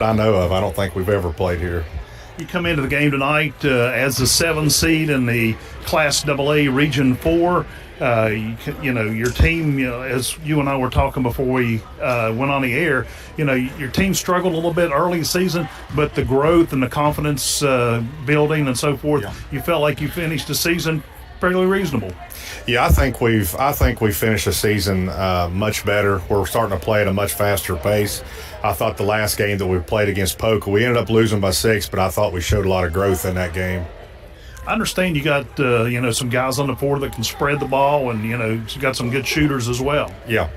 I know of. I don't think we've ever played here. You come into the game tonight as the 7th seed in the Class AA Region 4. Your team, as you and I were talking before we went on the air, your team struggled a little bit early in the season, but the growth and the confidence building and so forth, you felt like you finished the season fairly reasonable. Yeah, I think we finished the season much better. We're starting to play at a much faster pace. I thought the last game that we played against Polka, we ended up losing by 6, but I thought we showed a lot of growth in that game. I understand you got some guys on the floor that can spread the ball, and you got some good shooters as well. Yeah,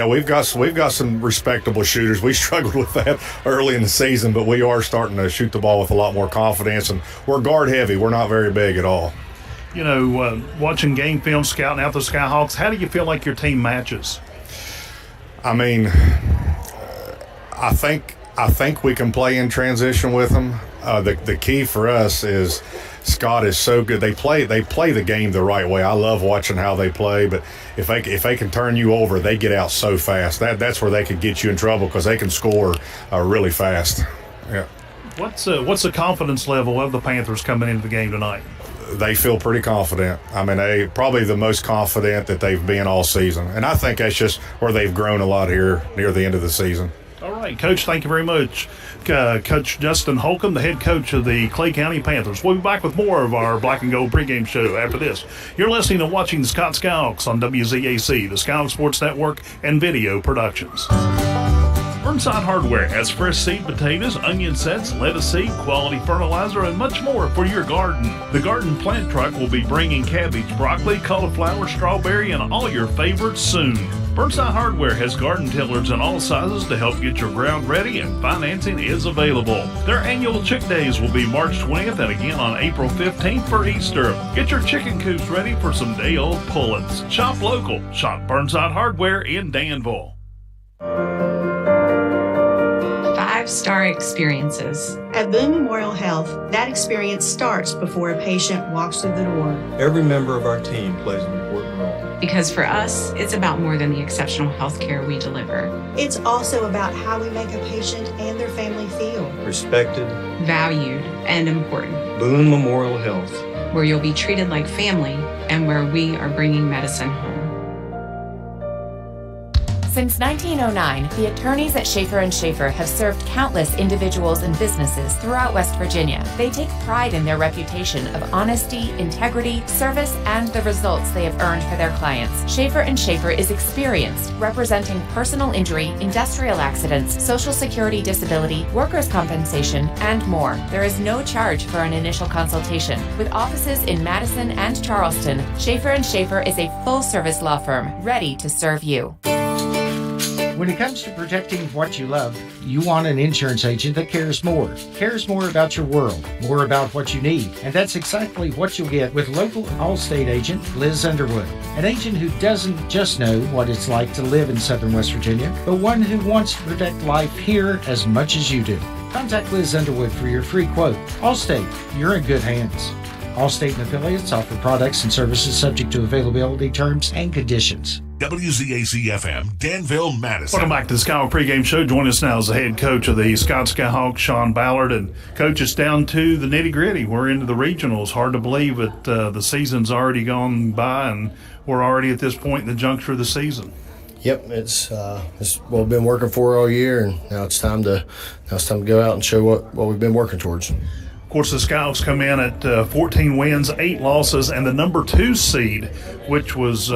we've got some respectable shooters. We struggled with that early in the season, but we are starting to shoot the ball with a lot more confidence, and we're guard heavy. We're not very big at all. Watching game film, scouting out the Skyhawks, how do you feel like your team matches? I mean, I think we can play in transition with them. The key for us is Scott is so good. They play the game the right way. I love watching how they play, but if they can turn you over, they get out so fast. That's where they could get you in trouble because they can score really fast. Yeah. What's the confidence level of the Panthers coming into the game tonight? They feel pretty confident. I mean, they probably the most confident that they've been all season, and I think that's just where they've grown a lot here near the end of the season. All right, Coach, thank you very much. Coach Justin Holcomb, the head coach of the Clay County Panthers. We'll be back with more of our Black and Gold pregame show after this. You're listening and watching the Scott Skyhawks on WZAC, the Skyhawks Sports Network, and Video Productions. Burnside Hardware has fresh seed potatoes, onion sets, lettuce seed, quality fertilizer, and much more for your garden. The garden plant truck will be bringing cabbage, broccoli, cauliflower, strawberry, and all your favorites soon. Burnside Hardware has garden tillers in all sizes to help get your ground ready, and financing is available. Their annual Chick Days will be March 20th and again on April 15th for Easter. Get your chicken coops ready for some day-old pullets. Shop local. Shop Burnside Hardware in Danville. 5-star experiences. At Boone Memorial Health, that experience starts before a patient walks through the door. Every member of our team plays an important role. Because for us, it's about more than the exceptional health care we deliver. It's also about how we make a patient and their family feel. Respected, valued, and important. Boone Memorial Health, where you'll be treated like family and where we are bringing medicine home. Since 1909, the attorneys at Schaefer & Schaefer have served countless individuals and businesses throughout West Virginia. They take pride in their reputation of honesty, integrity, service, and the results they have earned for their clients. Schaefer & Schaefer is experienced, representing personal injury, industrial accidents, Social Security disability, workers' compensation, and more. There is no charge for an initial consultation. With offices in Madison and Charleston, Schaefer & Schaefer is a full-service law firm ready to serve you. When it comes to protecting what you love, you want an insurance agent that cares more about your world, more about what you need. And that's exactly what you'll get with local Allstate agent Liz Underwood. An agent who doesn't just know what it's like to live in Southern West Virginia, but one who wants to protect life here as much as you do. Contact Liz Underwood for your free quote. Allstate, you're in good hands. Allstate and affiliates offer products and services subject to availability, terms, and conditions. WZAC-FM, Danville, Madison. Welcome back to the Skyhawk pregame show. Join us now as the head coach of the Scott Skyhawks, Sean Ballard. And coach, us down to the nitty-gritty. We're into the regionals. Hard to believe that the season's already gone by and we're already at this point in the juncture of the season. Yep, it's what we've been working for all year, and now it's time to go out and show what we've been working towards. Of course, the Skyhawks come in at 14 wins, 8 losses, and the number 2 seed, which was,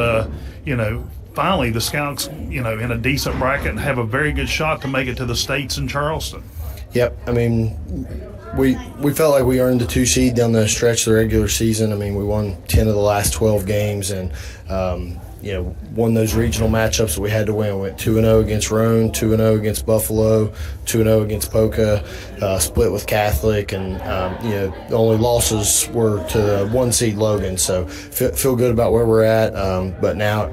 finally the Skyhawks, in a decent bracket and have a very good shot to make it to the States in Charleston. Yep, I mean, we felt like we earned the 2 seed down the stretch of the regular season. I mean, we won 10 of the last 12 games and, won those regional matchups that we had to win. We went 2-0 against Roan, 2-0 against Buffalo, 2-0 against Polka, split with Catholic, and the only losses were to the 1 seed Logan. So feel good about where we're at. But now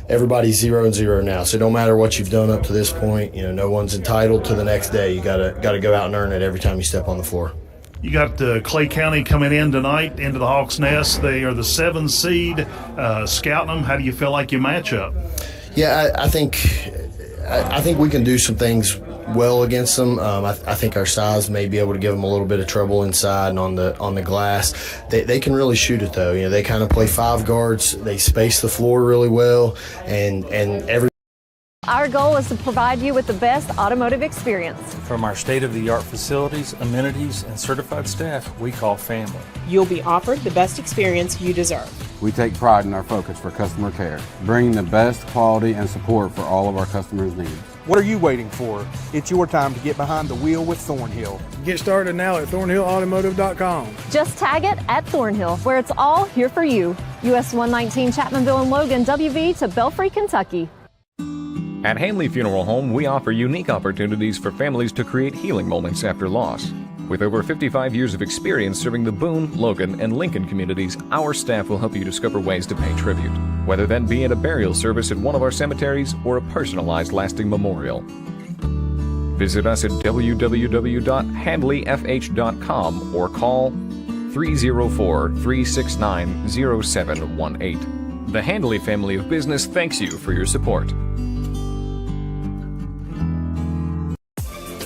everybody's 0-0 now. So it don't matter what you've done up to this point. No one's entitled to the next day. You gotta go out and earn it every time you step on the floor. You got Clay County coming in tonight into the Hawks' Nest. They are the 7 seed. Scouting them, how do you feel like you match up? Yeah, I think we can do some things well against them. I think our size may be able to give them a little bit of trouble inside and on the glass. They can really shoot it though. They kind of play 5 guards. They space the floor really well, and every. Our goal is to provide you with the best automotive experience. From our state-of-the-art facilities, amenities, and certified staff we call family. You'll be offered the best experience you deserve. We take pride in our focus for customer care, bringing the best quality and support for all of our customers' needs. What are you waiting for? It's your time to get behind the wheel with Thornhill. Get started now at thornhillautomotive.com. Just tag it at Thornhill, where it's all here for you. US 119 Chapmanville and Logan, WV to Belfry, Kentucky. At Hanley Funeral Home, we offer unique opportunities for families to create healing moments after loss. With over 55 years of experience serving the Boone, Logan, and Lincoln communities, our staff will help you discover ways to pay tribute, whether that be at a burial service at one of our cemeteries or a personalized lasting memorial. Visit us at www.handleyfh.com or call 304-369-0718. The Handley family of business thanks you for your support.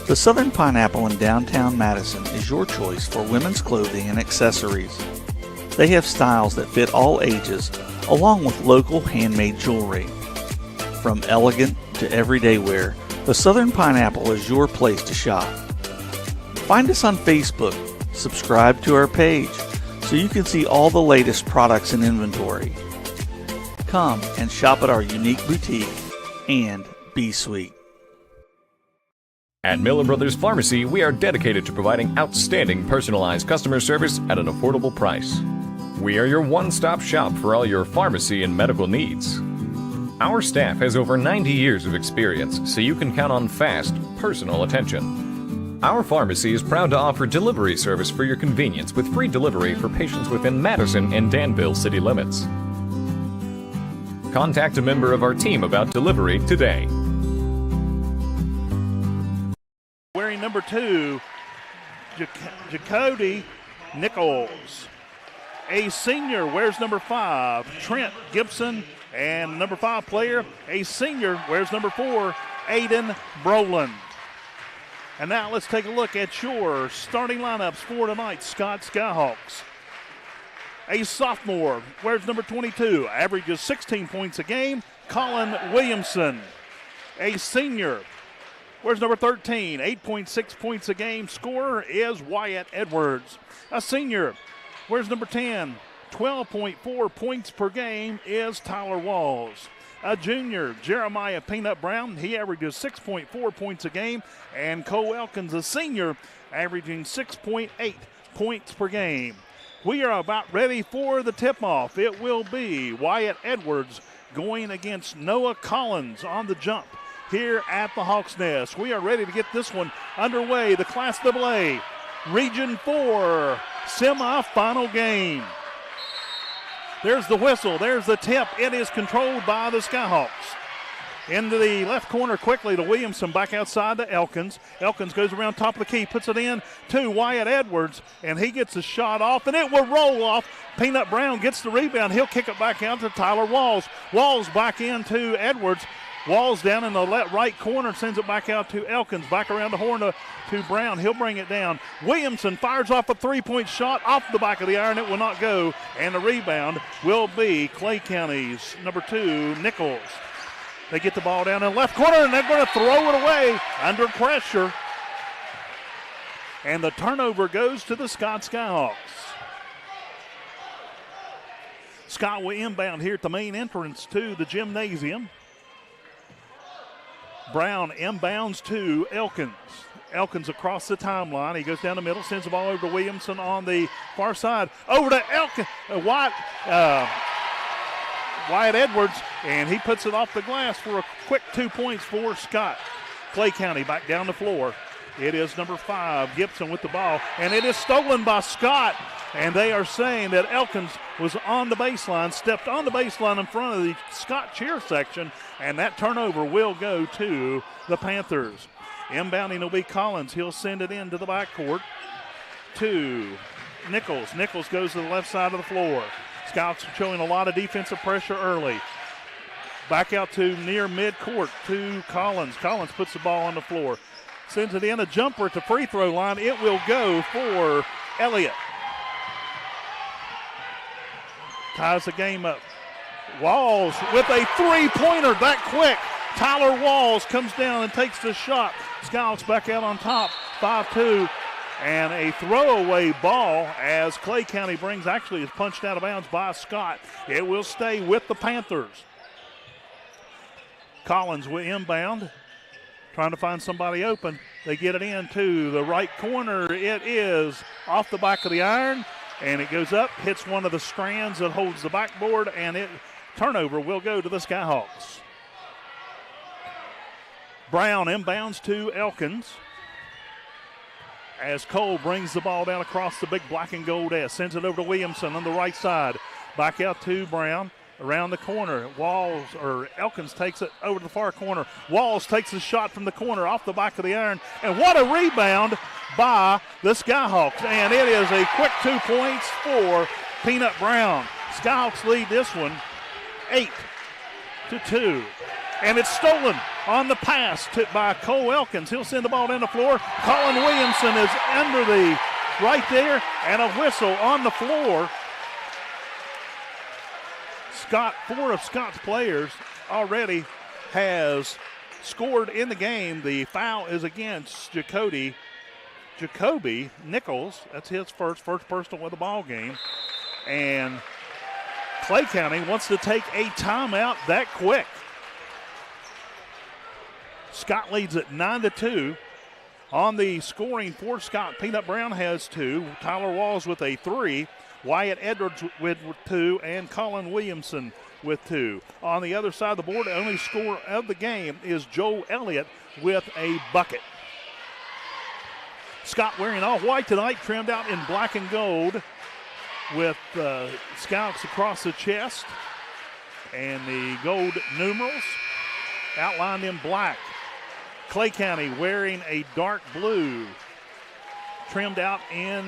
The Southern Pineapple in downtown Madison is your choice for women's clothing and accessories. They have styles that fit all ages, along with local handmade jewelry. From elegant to everyday wear, the Southern Pineapple is your place to shop. Find us on Facebook, subscribe to our page, so you can see all the latest products and inventory. Come and shop at our unique boutique and be sweet. At Miller Brothers Pharmacy, we are dedicated to providing outstanding personalized customer service at an affordable price. We are your one-stop shop for all your pharmacy and medical needs. Our staff has over 90 years of experience, so you can count on fast, personal attention. Our pharmacy is proud to offer delivery service for your convenience with free delivery for patients within Madison and Danville city limits. Contact a member of our team about delivery today. Wearing number 2, Jacody Nichols. A senior wears number 5, Trent Gibson. And number 5 player, a senior, wears number 4, Aiden Brolin. And now let's take a look at your starting lineups for tonight, Scott Skyhawks. A sophomore wears number 22, averages 16 points a game, Colin Williamson. A senior wears number 13, 8.6 points a game. Scorer is Wyatt Edwards. A senior wears number 10, 12.4 points per game is Tyler Walls. A junior, Jeremiah Peanut Brown, he averages 6.4 points a game. And Cole Elkins, a senior, averaging 6.8 points per game. We are about ready for the tip-off. It will be Wyatt Edwards going against Noah Collins on the jump here at the Hawks Nest. We are ready to get this one underway. The Class AA Region 4 semifinal game. There's the whistle. There's the tip. It is controlled by the Skyhawks. Into the left corner quickly to Williamson, back outside to Elkins. Elkins goes around top of the key, puts it in to Wyatt Edwards, and he gets a shot off, and it will roll off. Peanut Brown gets the rebound. He'll kick it back out to Tyler Walls. Walls back into Edwards. Walls down in the right corner, sends it back out to Elkins. Back around the horn to Brown. He'll bring it down. Williamson fires off a three-point shot off the back of the iron. It will not go, and the rebound will be Clay County's number 2, Nichols. They get the ball down in the left corner, and they're going to throw it away under pressure. And the turnover goes to the Scott Skyhawks. Scott will inbound here at the main entrance to the gymnasium. Brown inbounds to Elkins. Elkins across the timeline. He goes down the middle, sends the ball over to Williamson on the far side. Over to Elkins. Wyatt Edwards, and he puts it off the glass for a quick 2 points for Scott. Clay County back down the floor. It is number 5, Gibson with the ball, and it is stolen by Scott. And they are saying that Elkins was on the baseline, stepped on the baseline in front of the Scott cheer section, and that turnover will go to the Panthers. Inbounding will be Collins. He'll send it into the backcourt to Nichols. Nichols goes to the left side of the floor. Scouts are showing a lot of defensive pressure early. Back out to near midcourt to Collins. Collins puts the ball on the floor. Sends it in, a jumper at the free throw line. It will go for Elliott. Ties the game up. Walls with a three-pointer that quick. Tyler Walls comes down and takes the shot. Skyhawks back out on top, 5-2. And a throwaway ball as Clay County is punched out of bounds by Scott. It will stay with the Panthers. Collins will inbound, trying to find somebody open. They get it into the right corner. It is off the back of the iron, and it goes up, hits one of the strands that holds the backboard, and turnover will go to the Skyhawks. Brown inbounds to Elkins as Cole brings the ball down across the big black and gold S. Sends it over to Williamson on the right side. Back out to Brown. Around the corner, Elkins takes it over to the far corner. Walls takes the shot from the corner off the back of the iron. And what a rebound by the Skyhawks. And it is a quick 2 points for Peanut Brown. Skyhawks lead this one 8-2. And it's stolen on the pass by Cole Elkins. He'll send the ball down the floor. Colin Williamson is under right there, and a whistle on the floor. Four of Scott's players already has scored in the game. The foul is against Jacoby Nichols. That's his first personal with the ball game. And Clay County wants to take a timeout that quick. Scott leads at 9-2. On the scoring for Scott, Peanut Brown has 2. Tyler Walls with a 3. Wyatt Edwards with 2, and Colin Williamson with 2. On the other side of the board, the only scorer of the game is Joe Elliott with a bucket. Scott wearing all white tonight, trimmed out in black and gold with Skyhawks across the chest and the gold numerals outlined in black. Clay County wearing a dark blue, trimmed out in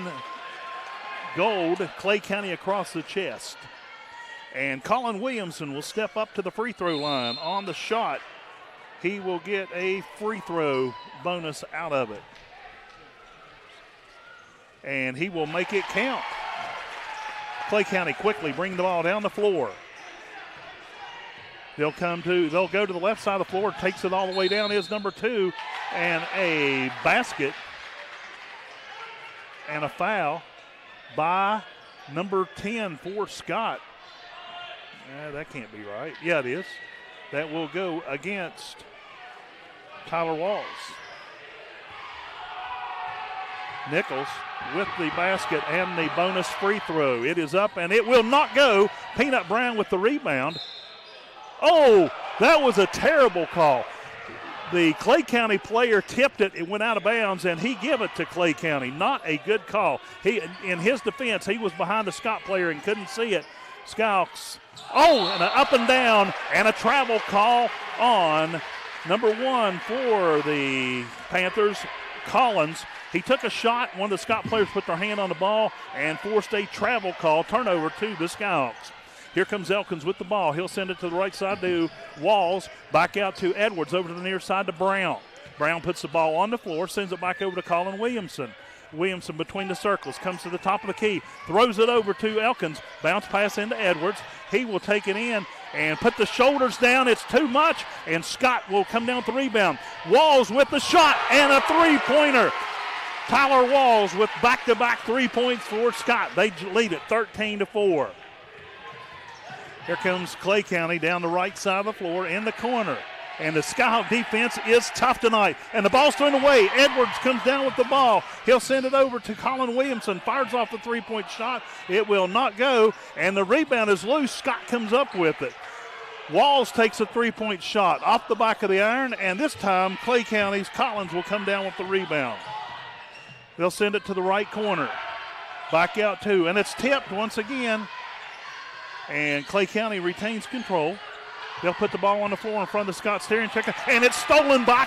gold, Clay County across the chest. And Colin Williamson will step up to the free throw line on the shot. He will get a free throw bonus out of it. And he will make it count. Clay County quickly bring the ball down the floor. They'll go to the left side of the floor, takes it all the way down, is number 2, and a basket and a foul by number 10 for Scott. That can't be right. Yeah, it is. That will go against Tyler Walls. Nichols with the basket and the bonus free throw. It is up and it will not go. Peanut Brown with the rebound. Oh, that was a terrible call. The Clay County player tipped it. It went out of bounds, and he gave it to Clay County. Not a good call. In his defense, he was behind the Scott player and couldn't see it. Skyhawks. Oh, and an up and down and a travel call on number 1 for the Panthers, Collins. He took a shot. One of the Scott players put their hand on the ball and forced a travel call. Turnover to the Skyhawks. Here comes Elkins with the ball. He'll send it to the right side to Walls. Back out to Edwards, over to the near side to Brown. Brown puts the ball on the floor, sends it back over to Colin Williamson. Williamson between the circles, comes to the top of the key, throws it over to Elkins. Bounce pass into Edwards. He will take it in and put the shoulders down. It's too much, and Scott will come down with the rebound. Walls with the shot and a three-pointer. Tyler Walls with back-to-back 3 points for Scott. They lead it 13-4. Here comes Clay County down the right side of the floor in the corner. And the Skyhawk defense is tough tonight. And the ball's thrown away. Edwards comes down with the ball. He'll send it over to Colin Williamson. Fires off the three-point shot. It will not go. And the rebound is loose. Scott comes up with it. Walls takes a three-point shot off the back of the iron. And this time, Clay County's Collins will come down with the rebound. They'll send it to the right corner. Back out two. And it's tipped once again. And Clay County retains control. They'll put the ball on the floor in front of the Scott steering checker. And it's stolen by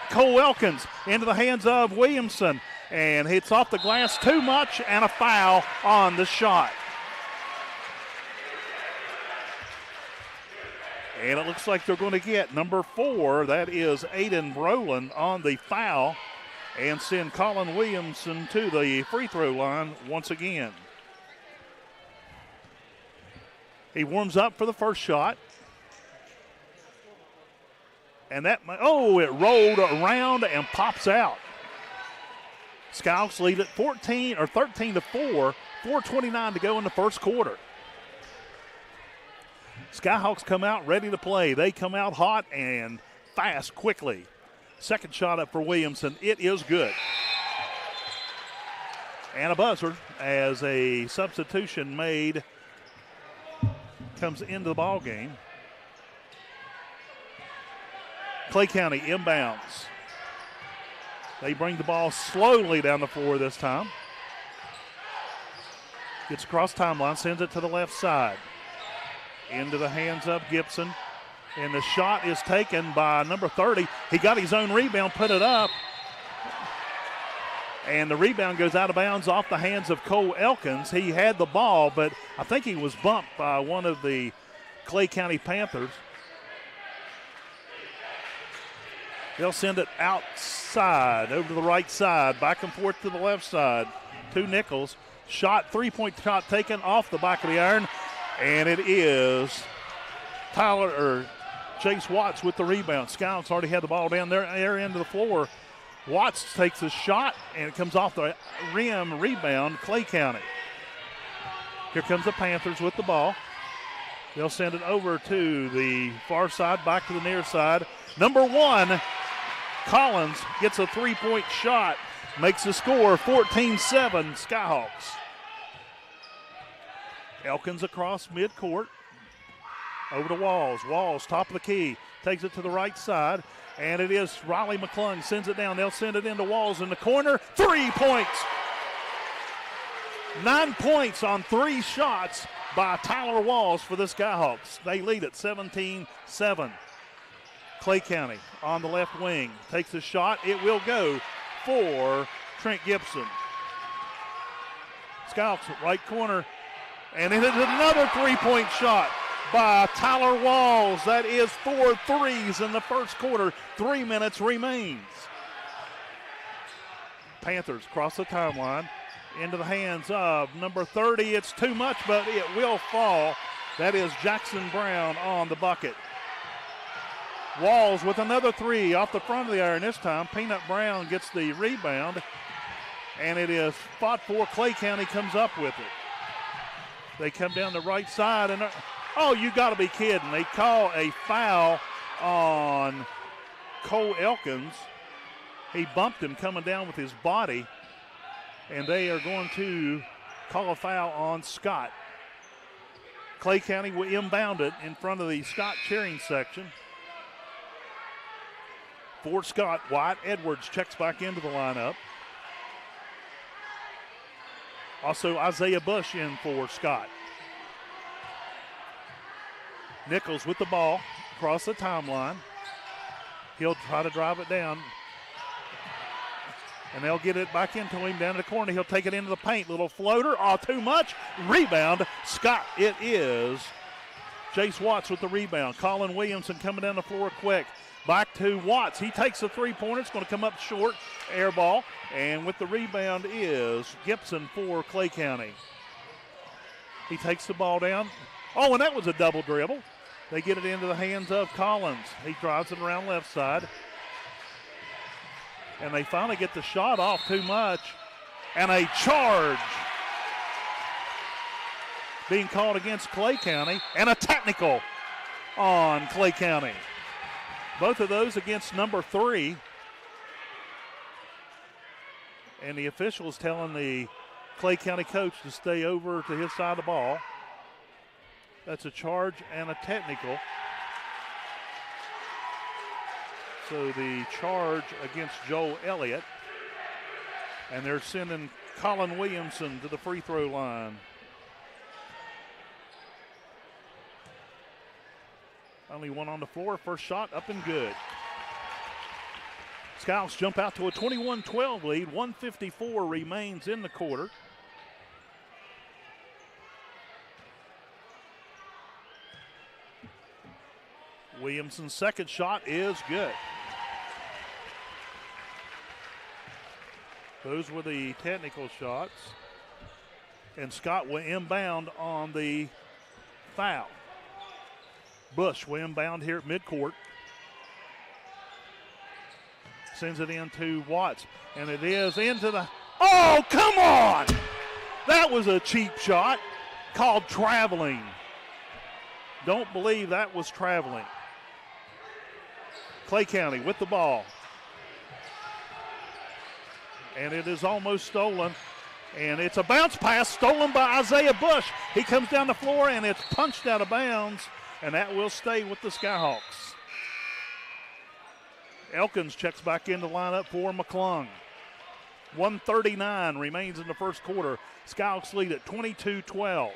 Cole Elkins into the hands of Williamson. And hits off the glass too much, and a foul on the shot. And it looks like they're going to get number 4. That is Aiden Brolin on the foul and send Colin Williamson to the free throw line once again. He warms up for the first shot. And that, it rolled around and pops out. Skyhawks lead at 13-4, 4:29 to go in the first quarter. Skyhawks come out ready to play. They come out hot and fast quickly. Second shot up for Williamson. It is good. And a buzzer as a substitution made comes into the ball game. Clay County inbounds. They bring the ball slowly down the floor this time. Gets across timeline, sends it to the left side. Into the hands of Gibson. And the shot is taken by number 30. He got his own rebound, put it up. And the rebound goes out of bounds off the hands of Cole Elkins. He had the ball, but I think he was bumped by one of the Clay County Panthers. They'll send it outside, over to the right side, back and forth to the left side. To Nichols. Shot, three-point shot taken off the back of the iron. And it is Chase Watts with the rebound. Skyhawks already had the ball down there end of the floor. Watts takes a shot, and it comes off the rim. Rebound, Clay County. Here comes the Panthers with the ball. They'll send it over to the far side, back to the near side. Number 1, Collins gets a three-point shot, makes the score 14-7 Skyhawks. Elkins across midcourt. Over to Walls. Walls, top of the key. Takes it to the right side. And it is Riley McClung. Sends it down. They'll send it into Walls in the corner. 3 points. 9 points on 3 shots by Tyler Walls for the Skyhawks. They lead at 17-7. Clay County on the left wing. Takes a shot. It will go for Trent Gibson. Skyhawks right corner. And it is another 3-point shot by Tyler Walls. That is 4 threes in the first quarter. 3 minutes remains. Panthers cross the timeline into the hands of number 30. It's too much, but it will fall. That is Jackson Brown on the bucket. Walls with another 3 off the front of the iron this time. Peanut Brown gets the rebound, and it is fought for. Clay County comes up with it. They come down the right side, and you got to be kidding. They call a foul on Cole Elkins. He bumped him coming down with his body, and they are going to call a foul on Scott. Clay County will inbound it in front of the Scott cheering section. For Scott, White Edwards checks back into the lineup. Also, Isaiah Bush in for Scott. Nichols with the ball across the timeline. He'll try to drive it down. And they'll get it back into him down in the corner. He'll take it into the paint. Little floater. Too much. Rebound. Scott. It is Jace Watts with the rebound. Colin Williamson coming down the floor quick. Back to Watts. He takes a three-pointer. It's going to come up short. Air ball. And with the rebound is Gibson for Clay County. He takes the ball down. And that was a double dribble. They get it into the hands of Collins. He drives it around left side. And they finally get the shot off. Too much. And a charge being called against Clay County. And a technical on Clay County. Both of those against number 3. And the officials telling the Clay County coach to stay over to his side of the ball. That's a charge and a technical. So the charge against Joel Elliott. And they're sending Colin Williamson to the free throw line. Only one on the floor. First shot up and good. Skyhawks jump out to a 21-12 lead. 1:54 remains in the quarter. Williamson's second shot is good. Those were the technical shots. And Scott will inbound on the foul. Bush will inbound here at midcourt. Sends it in to Watts. And it is into the... Oh, come on! That was a cheap shot called traveling. Don't believe that was traveling. Clay County with the ball. And it is almost stolen. And it's a bounce pass stolen by Isaiah Bush. He comes down the floor and it's punched out of bounds. And that will stay with the Skyhawks. Elkins checks back into lineup for McClung. 1:39 remains in the first quarter. Skyhawks lead at 22-12.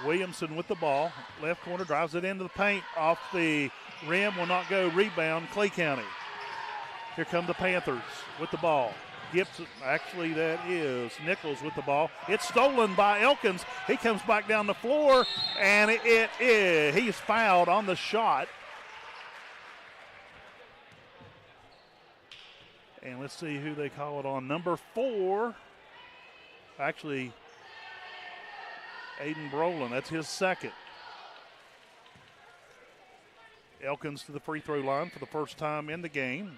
Williamson with the ball. Left corner, drives it into the paint. Off the rim, will not go. Rebound, Clay County. Here come the Panthers with the ball. Gibson, actually that is Nichols with the ball. It's stolen by Elkins. He comes back down the floor, and he's fouled on the shot. And let's see who they call it on. Number 4, actually, Aiden Brolin. That's his second. Elkins to the free throw line for the first time in the game.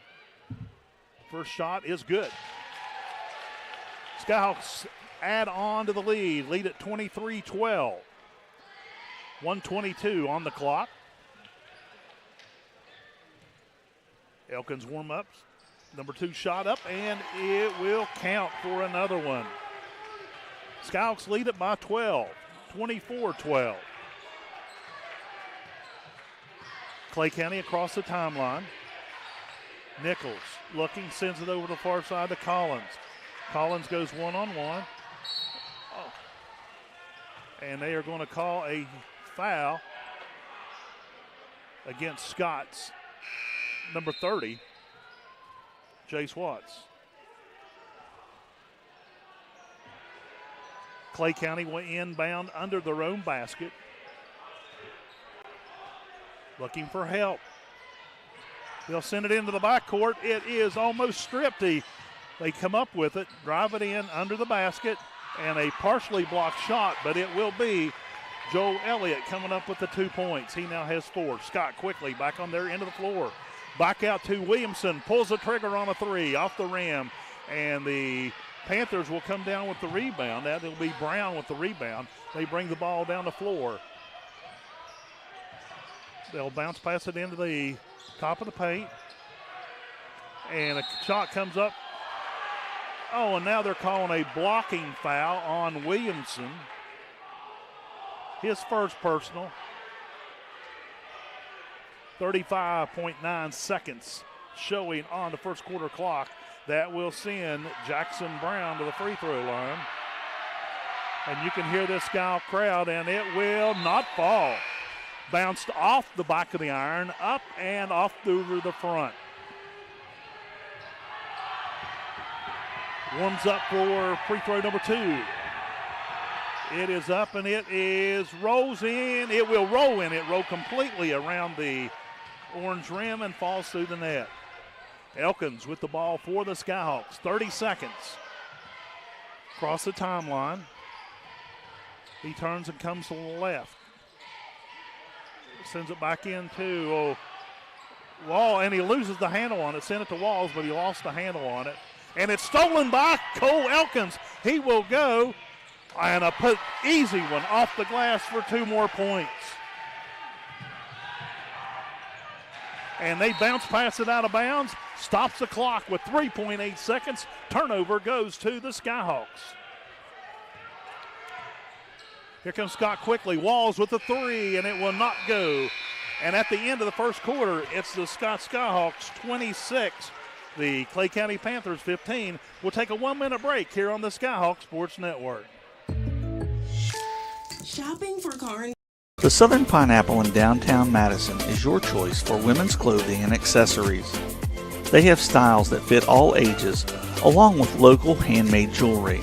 First shot is good. Skyhawks add on to the lead at 23-12. 1:22 on the clock. Elkins warm-ups. Number 2 shot up, and it will count for another one. Skyhawks lead it by 12, 24-12. Clay County across the timeline. Nichols looking, sends it over the far side to Collins. Collins goes one-on-one. Oh. And they are going to call a foul against Scott's number 30, Jace Watts. Clay County will inbound under their own basket. Looking for help. They'll send it into the backcourt. It is almost stripped. They come up with it, drive it in under the basket, and a partially blocked shot, but it will be Joel Elliott coming up with the 2 points. He now has 4. Scott quickly back on their end of the floor. Back out to Williamson, pulls the trigger on a 3 off the rim, and the Panthers will come down with the rebound. That'll be Brown with the rebound. They bring the ball down the floor. They'll bounce pass it into the top of the paint, and a shot comes up. Oh, and now they're calling a blocking foul on Williamson. His first personal. 35.9 seconds showing on the first quarter clock. That will send Jackson Brown to the free throw line. And you can hear this Sky crowd, and it will not fall. Bounced off the back of the iron, up and off through the front. Warms up for free throw number 2. It is up and it rolls in. It will roll in. It roll completely around the orange rim and falls through the net. Elkins with the ball for the Skyhawks. 30 seconds. Across the timeline. He turns and comes to the left. Sends it back into Wall, and he loses the handle on it. Sent it to Walls, but he lost the handle on it. And it's stolen by Cole Elkins. He will go and a easy one off the glass for 2 more points. And they bounce pass it out of bounds. Stops the clock with 3.8 seconds. Turnover goes to the Skyhawks. Here comes Scott quickly. Walls with the 3, and it will not go. And at the end of the first quarter, it's the Scott Skyhawks 26, the Clay County Panthers 15. We'll take a 1-minute break here on the Skyhawk Sports Network. Shopping for car and The Southern Pineapple in downtown Madison is your choice for women's clothing and accessories. They have styles that fit all ages, along with local handmade jewelry.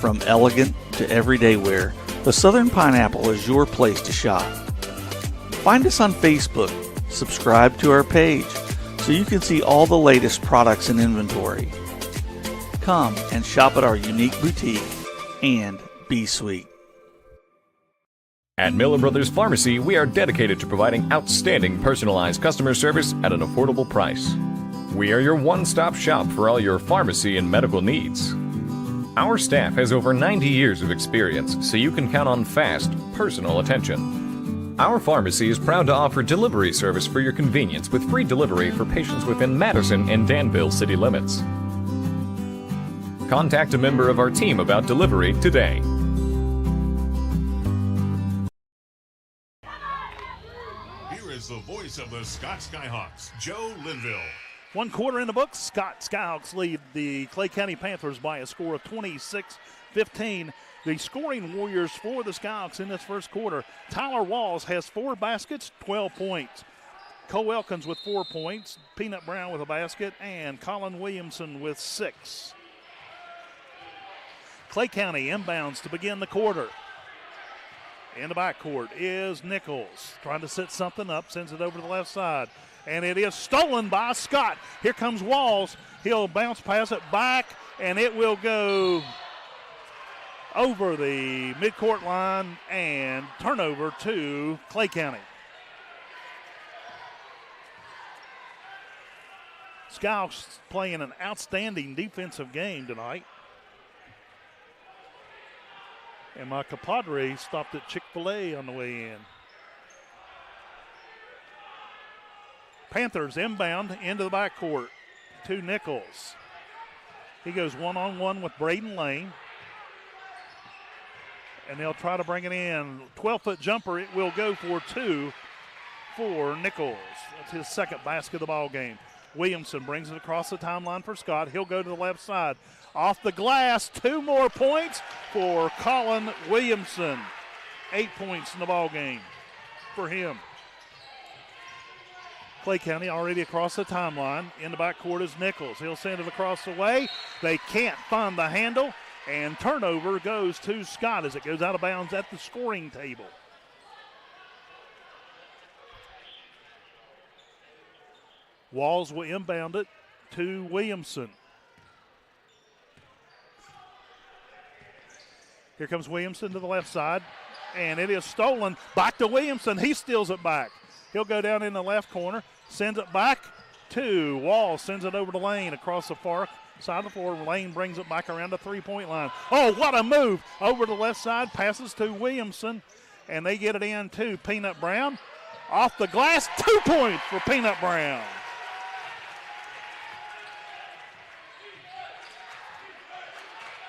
From elegant, to everyday wear, the Southern Pineapple is your place to shop. Find us on Facebook, subscribe to our page so you can see all the latest products and inventory. Come and shop at our unique boutique and be sweet. At Miller Brothers Pharmacy, we are dedicated to providing outstanding personalized customer service at an affordable price. We are your one-stop shop for all your pharmacy and medical needs. Our staff has over 90 years of experience, so you can count on fast, personal attention. Our pharmacy is proud to offer delivery service for your convenience with free delivery for patients within Madison and Danville city limits. Contact a member of our team about delivery today. Here is the voice of the Scott Skyhawks, Joe Linville. 1 quarter in the books. Scott Skyhawks lead the Clay County Panthers by a score of 26-15. The scoring warriors for the Skyhawks in this first quarter. Tyler Walls has 4 baskets, 12 points. Cole Elkins with 4 points. Peanut Brown with a basket. And Colin Williamson with 6. Clay County inbounds to begin the quarter. In the backcourt is Nichols. Trying to set something up. Sends it over to the left side. And it is stolen by Scott. Here comes Walls. He'll bounce pass it back, and it will go over the midcourt line and turnover to Clay County. Skyhawks playing an outstanding defensive game tonight. And my compadre stopped at Chick-fil-A on the way in. Panthers inbound into the backcourt to Nichols. He goes one-on-one with Braden Lane. And they'll try to bring it in. 12-foot jumper, it will go for 2 for Nichols. That's his second basket of the ball game. Williamson brings it across the timeline for Scott. He'll go to the left side. Off the glass, 2 more points for Colin Williamson. 8 points in the ball game for him. Clay County already across the timeline. In the backcourt is Nichols. He'll send it across the way. They can't find the handle, and turnover goes to Scott as it goes out of bounds at the scoring table. Walls will inbound it to Williamson. Here comes Williamson to the left side, and it is stolen. Back to Williamson. He steals it back. He'll go down in the left corner, sends it back to Walls, sends it over to Lane across the far side of the floor. Lane brings it back around the three-point line. Oh, what a move. Over to the left side, passes to Williamson, and they get it in to Peanut Brown. Off the glass, 2 points for Peanut Brown.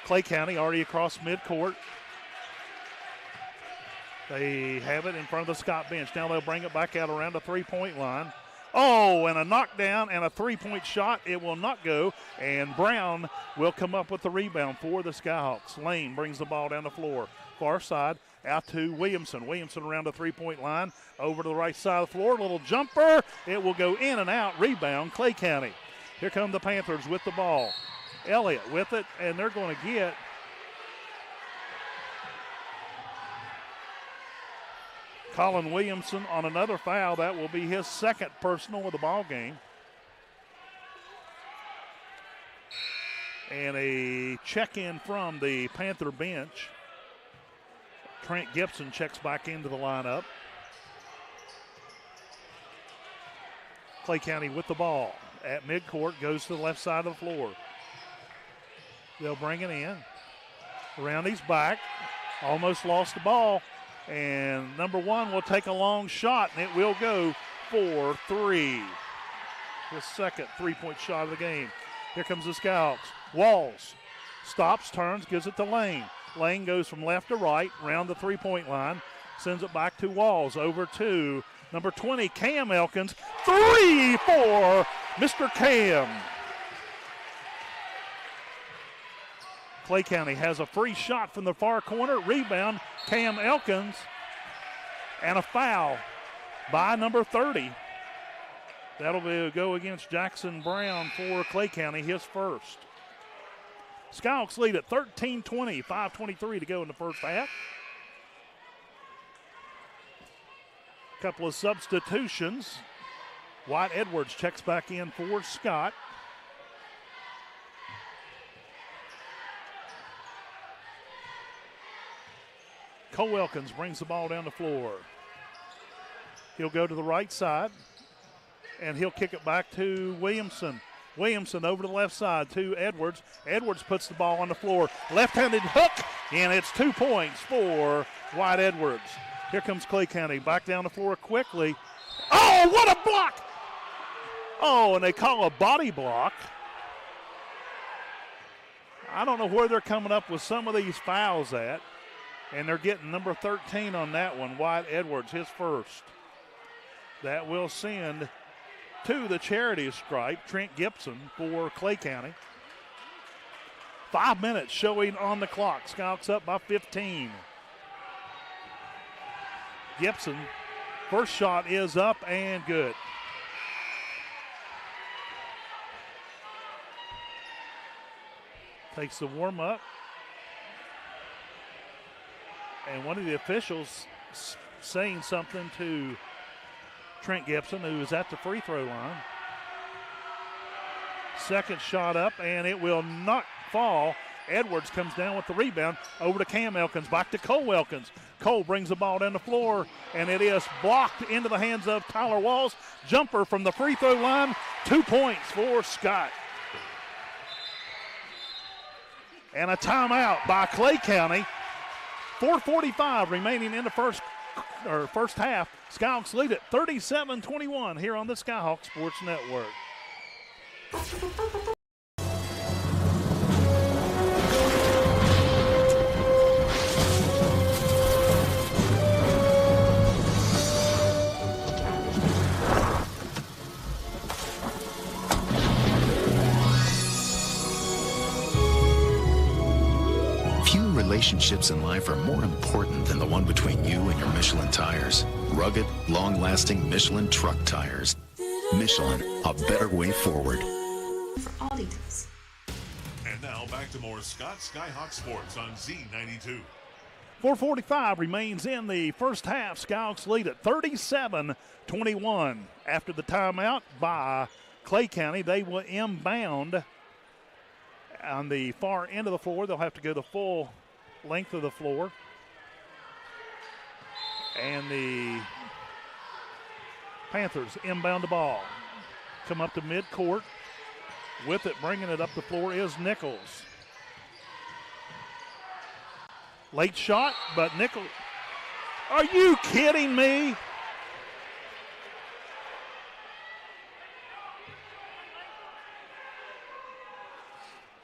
Clay County already across midcourt. They have it in front of the Scott bench. Now they'll bring it back out around the three-point line. Oh, and a knockdown and a three-point shot. It will not go, and Brown will come up with the rebound for the Skyhawks. Lane brings the ball down the floor. Far side, out to Williamson. Williamson around the three-point line, over to the right side of the floor. Little jumper. It will go in and out. Rebound, Clay County. Here come the Panthers with the ball. Elliott with it, and they're going to get Colin Williamson on another foul. That will be his second personal of the ball game. And a check-in from the Panther bench. Trent Gibson checks back into the lineup. Clay County with the ball at midcourt, goes to the left side of the floor. They'll bring it in. Around his back. Almost lost the ball. And number 1 will take a long shot, and it will go for 3. His second three-point shot of the game. Here comes the Skyhawks. Walls stops, turns, gives it to Lane. Lane goes from left to right, around the three-point line, sends it back to Walls, over to number 20, Cam Elkins. 3 for Mr. Cam. Clay County has a free shot from the far corner. Rebound, Cam Elkins. And a foul by number 30. That'll go against Jackson Brown for Clay County, his first. Skyhawks lead at 13-20, 5:23 to go in the first half. Couple of substitutions. White Edwards checks back in for Scott. Cole Wilkins brings the ball down the floor. He'll go to the right side, and he'll kick it back to Williamson. Williamson over to the left side to Edwards. Edwards puts the ball on the floor. Left-handed hook, and it's 2 points for White Edwards. Here comes Clay County back down the floor quickly. Oh, what a block! Oh, and they call a body block. I don't know where they're coming up with some of these fouls at. And they're getting number 13 on that one, White Edwards, his first. That will send to the charity stripe Trent Gibson for Clay County. 5 minutes showing on the clock. Skyhawks up by 15. Gibson, first shot is up and good. Takes the warm up. And one of the officials saying something to Trent Gibson, who is at the free throw line. Second shot up, and it will not fall. Edwards comes down with the rebound. Over to Cam Elkins, back to Cole Elkins. Cole brings the ball down the floor, and it is blocked into the hands of Tyler Walls. Jumper from the free throw line. 2 points for Scott. And a timeout by Clay County. 4:45 remaining in the first half. Skyhawks lead at 37-21 here on the Skyhawk Sports Network. Relationships in life are more important than the one between you and your Michelin tires. Rugged, long-lasting Michelin truck tires. Michelin, a better way forward. For all details. And now back to more Scott Skyhawk Sports on Z92. 4:45 remains in the first half. Skyhawks lead at 37-21. After the timeout by Clay County, they will inbound on the far end of the floor. They'll have to go the full length of the floor. And the Panthers inbound the ball. Come up to midcourt. With it, bringing it up the floor is Nichols. Late shot, but Nichols. Are you kidding me?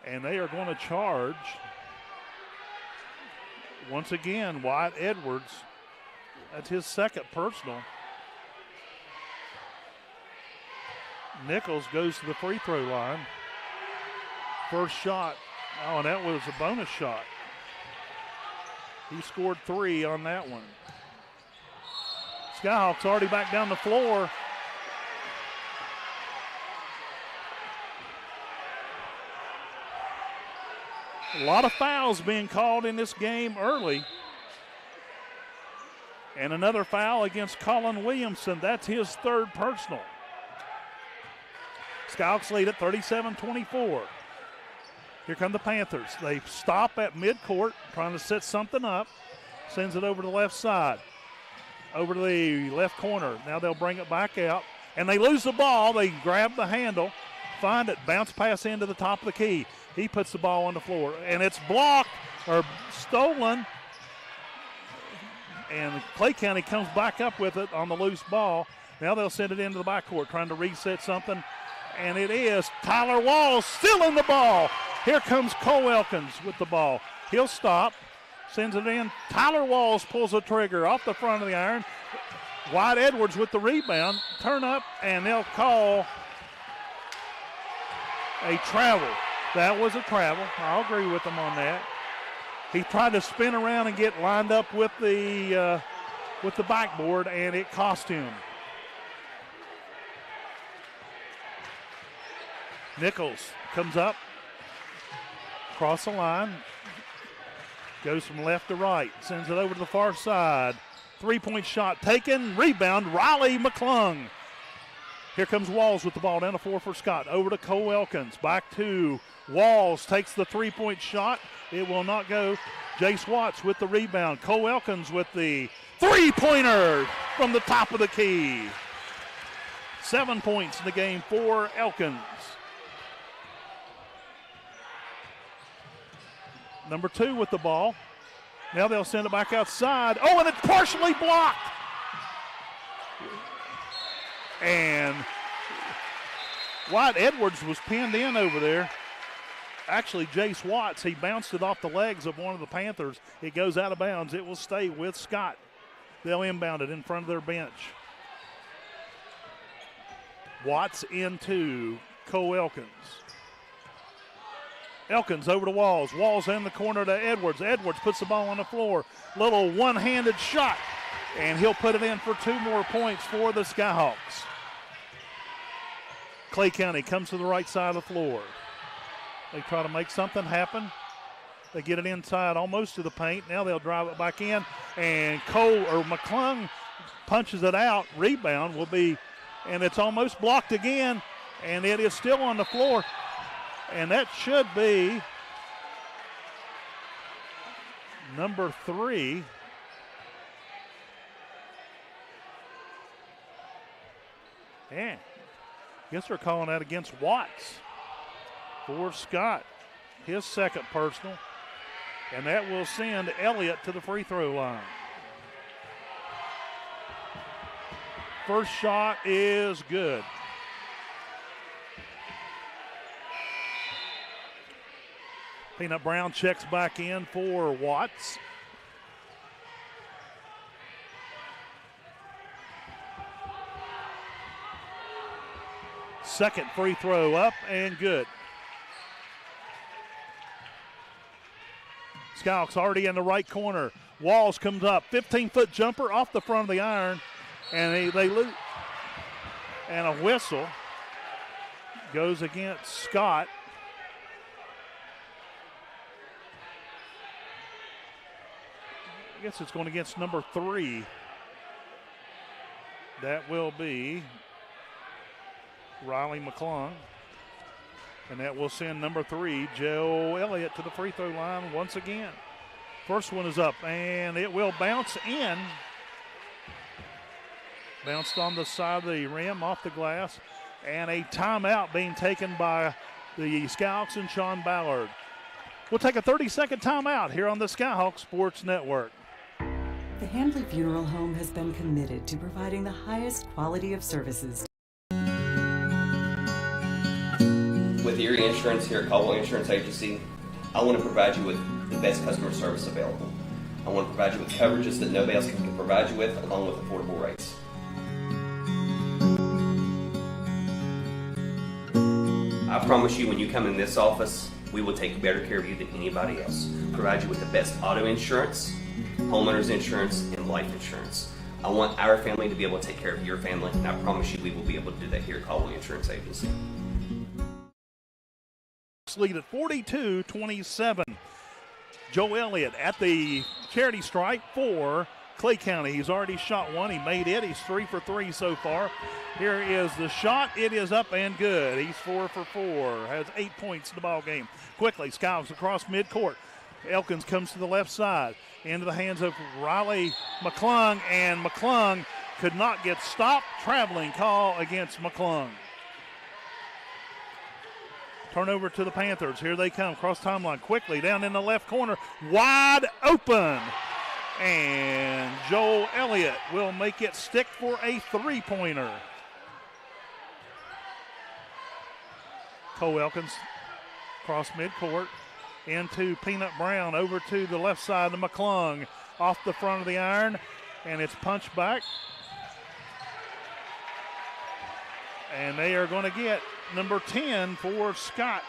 And they are going to charge. Once again, White Edwards. That's his second personal. Nichols goes to the free throw line. First shot. Oh, and that was a bonus shot. He scored 3 on that one. Skyhawks already back down the floor. A lot of fouls being called in this game early. And another foul against Colin Williamson. That's his third personal. Skyhawks lead at 37-24. Here come the Panthers. They stop at midcourt, trying to set something up. Sends it over to the left side. Over to the left corner. Now they'll bring it back out. And they lose the ball. They grab the handle, find it, bounce pass into the top of the key. He puts the ball on the floor, and it's blocked or stolen. And Clay County comes back up with it on the loose ball. Now they'll send it into the backcourt, trying to reset something. And it is Tyler Walls still in the ball. Here comes Cole Elkins with the ball. He'll stop, sends it in. Tyler Walls pulls the trigger off the front of the iron. White Edwards with the rebound. Turn up, and they'll call a travel. That was a travel. I'll agree with them on that. He tried to spin around and get lined up with the backboard, and it cost him. Nichols comes up, across the line. Goes from left to right. Sends it over to the far side. Three-point shot taken. Rebound, Riley McClung. Here comes Walls with the ball down the floor for Scott. Over to Cole Elkins. Back to Walls. Takes the three-point shot. It will not go. Jace Watts with the rebound. Cole Elkins with the three-pointer from the top of the key. 7 points in the game for Elkins. Number 2 with the ball. Now they'll send it back outside. Oh, and it's partially blocked. And Wyatt Edwards was pinned in over there. Actually, Jace Watts, he bounced it off the legs of one of the Panthers. It goes out of bounds. It will stay with Scott. They'll inbound it in front of their bench. Watts into Cole Elkins. Elkins over to Walls. Walls in the corner to Edwards. Edwards puts the ball on the floor. Little one-handed shot. And he'll put it in for 2 more points for the Skyhawks. Clay County comes to the right side of the floor. They try to make something happen. They get it inside almost to the paint. Now they'll drive it back in. And McClung punches it out. Rebound will be, and it's almost blocked again. And it is still on the floor. And that should be number 3. And I guess they're calling that against Watts for Scott. His second personal. And that will send Elliott to the free throw line. First shot is good. Peanut Brown checks back in for Watts. Second free throw up and good. Skyhawks already in the right corner. Walls comes up. 15-foot jumper off the front of the iron. And they lose. And a whistle goes against Scott. I guess it's going against number 3. That will be Riley McClung. And that will send number 3, Joe Elliott, to the free throw line once again. First one is up, and it will bounce in. Bounced on the side of the rim, off the glass. And a timeout being taken by the Skyhawks and Sean Ballard. We'll take a 30-second timeout here on the Skyhawks Sports Network. The Handley Funeral Home has been committed to providing the highest quality of services. With Erie Insurance here at Caldwell Insurance Agency, I want to provide you with the best customer service available. I want to provide you with coverages that nobody else can provide you with, along with affordable rates. I promise you, when you come in this office, we will take better care of you than anybody else. Provide you with the best auto insurance, homeowners insurance, and life insurance. I want our family to be able to take care of your family, and I promise you we will be able to do that here at Caldwell Insurance Agency. Lead at 42-27. Joe Elliott at the charity stripe for Clay County. He's already shot one. He made it. He's 3 for 3 so far. Here is the shot. It is up and good. He's 4 for 4. Has 8 points in the ball game. Quickly, Skyhawks across midcourt. Elkins comes to the left side. Into the hands of Riley McClung, and McClung could not get stopped. Traveling call against McClung. Turnover to the Panthers. Here they come. Cross timeline quickly. Down in the left corner. Wide open. And Joel Elliott will make it stick for a three-pointer. Cole Elkins cross midcourt. Into Peanut Brown. Over to the left side of McClung. Off the front of the iron. And it's punched back. And they are going to get number 10 for Scott.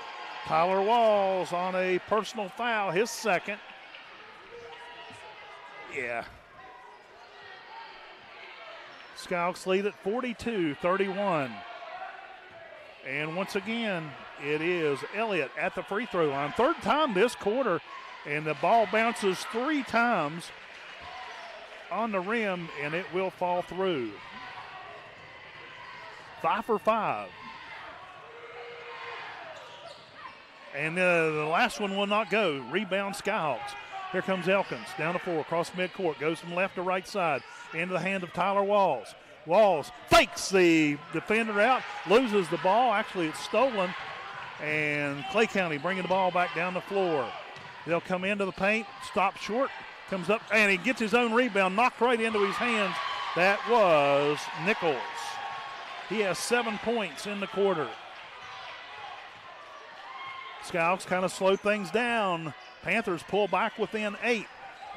Tyler Walls on a personal foul, his second. Yeah. Skyhawks lead at 42-31. And once again, it is Elliott at the free throw line. Third time this quarter, and the ball bounces 3 times on the rim, and it will fall through. 5 for 5. And the last one will not go. Rebound Skyhawks. Here comes Elkins down the floor across midcourt. Goes from left to right side into the hand of Tyler Walls. Walls fakes the defender out, loses the ball. Actually, it's stolen. And Clay County bringing the ball back down the floor. They'll come into the paint, stop short, comes up, and he gets his own rebound, knocked right into his hands. That was Nichols. He has 7 points in the quarter. Skyhawks kind of slow things down. Panthers pull back within 8.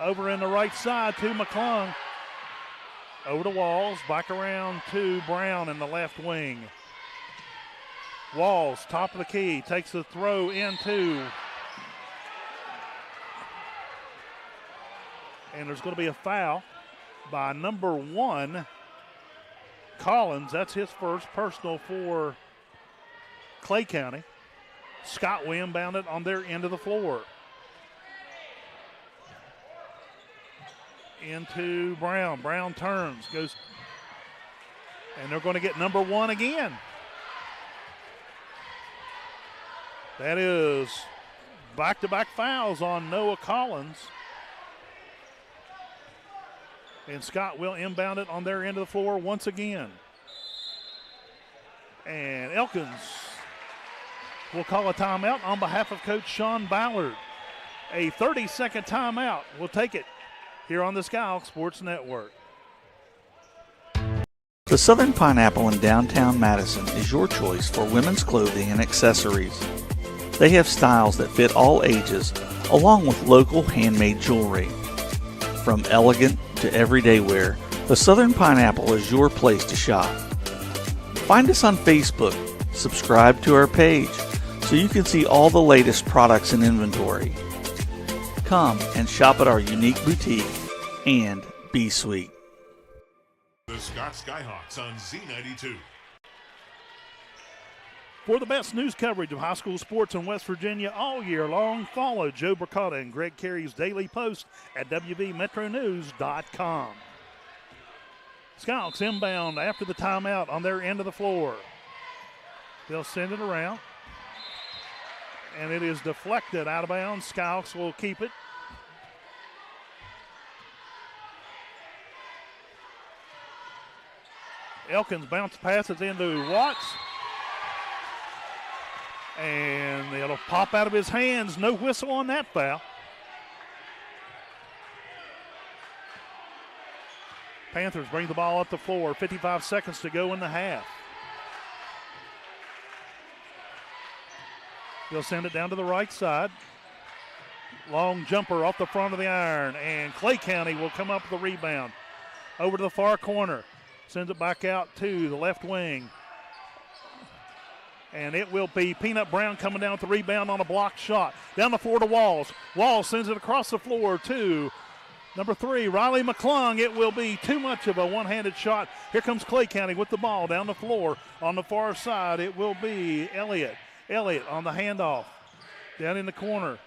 Over in the right side to McClung. Over to Walls, back around to Brown in the left wing. Walls, top of the key, takes the throw into. And there's going to be a foul by number 1, Collins. That's his first personal for Clay County. Scott will inbound it on their end of the floor. Into Brown. Brown turns, goes, and they're going to get number 1 again. That is back-to-back fouls on Noah Collins. And Scott will inbound it on their end of the floor once again. And Elkins will call a timeout on behalf of Coach Sean Ballard. A 30-second timeout. We'll take it here on the Skyhawks Sports Network. The Southern Pineapple in downtown Madison is your choice for women's clothing and accessories. They have styles that fit all ages, along with local handmade jewelry. From elegant to everyday wear, the Southern Pineapple is your place to shop. Find us on Facebook, subscribe to our page, so you can see all the latest products and inventory. Come and shop at our unique boutique and be sweet. The Scott Skyhawks on Z92. For the best news coverage of high school sports in West Virginia all year long, follow Joe Bricata and Greg Carey's daily post at WVMetroNews.com. Skyhawks inbound after the timeout on their end of the floor. They'll send it around. And it is deflected out of bounds. Skyhawks will keep it. Elkins bounce passes into Watts. And it'll pop out of his hands. No whistle on that foul. Panthers bring the ball up the floor. 55 seconds to go in the half. They'll send it down to the right side. Long jumper off the front of the iron. And Clay County will come up with the rebound. Over to the far corner. Sends it back out to the left wing. And it will be Peanut Brown coming down with the rebound on a blocked shot. Down the floor to Walls. Walls sends it across the floor to number 3, Riley McClung. It will be too much of a one-handed shot. Here comes Clay County with the ball down the floor. On the far side, it will be Elliott. Elliott on the handoff. Down in the corner.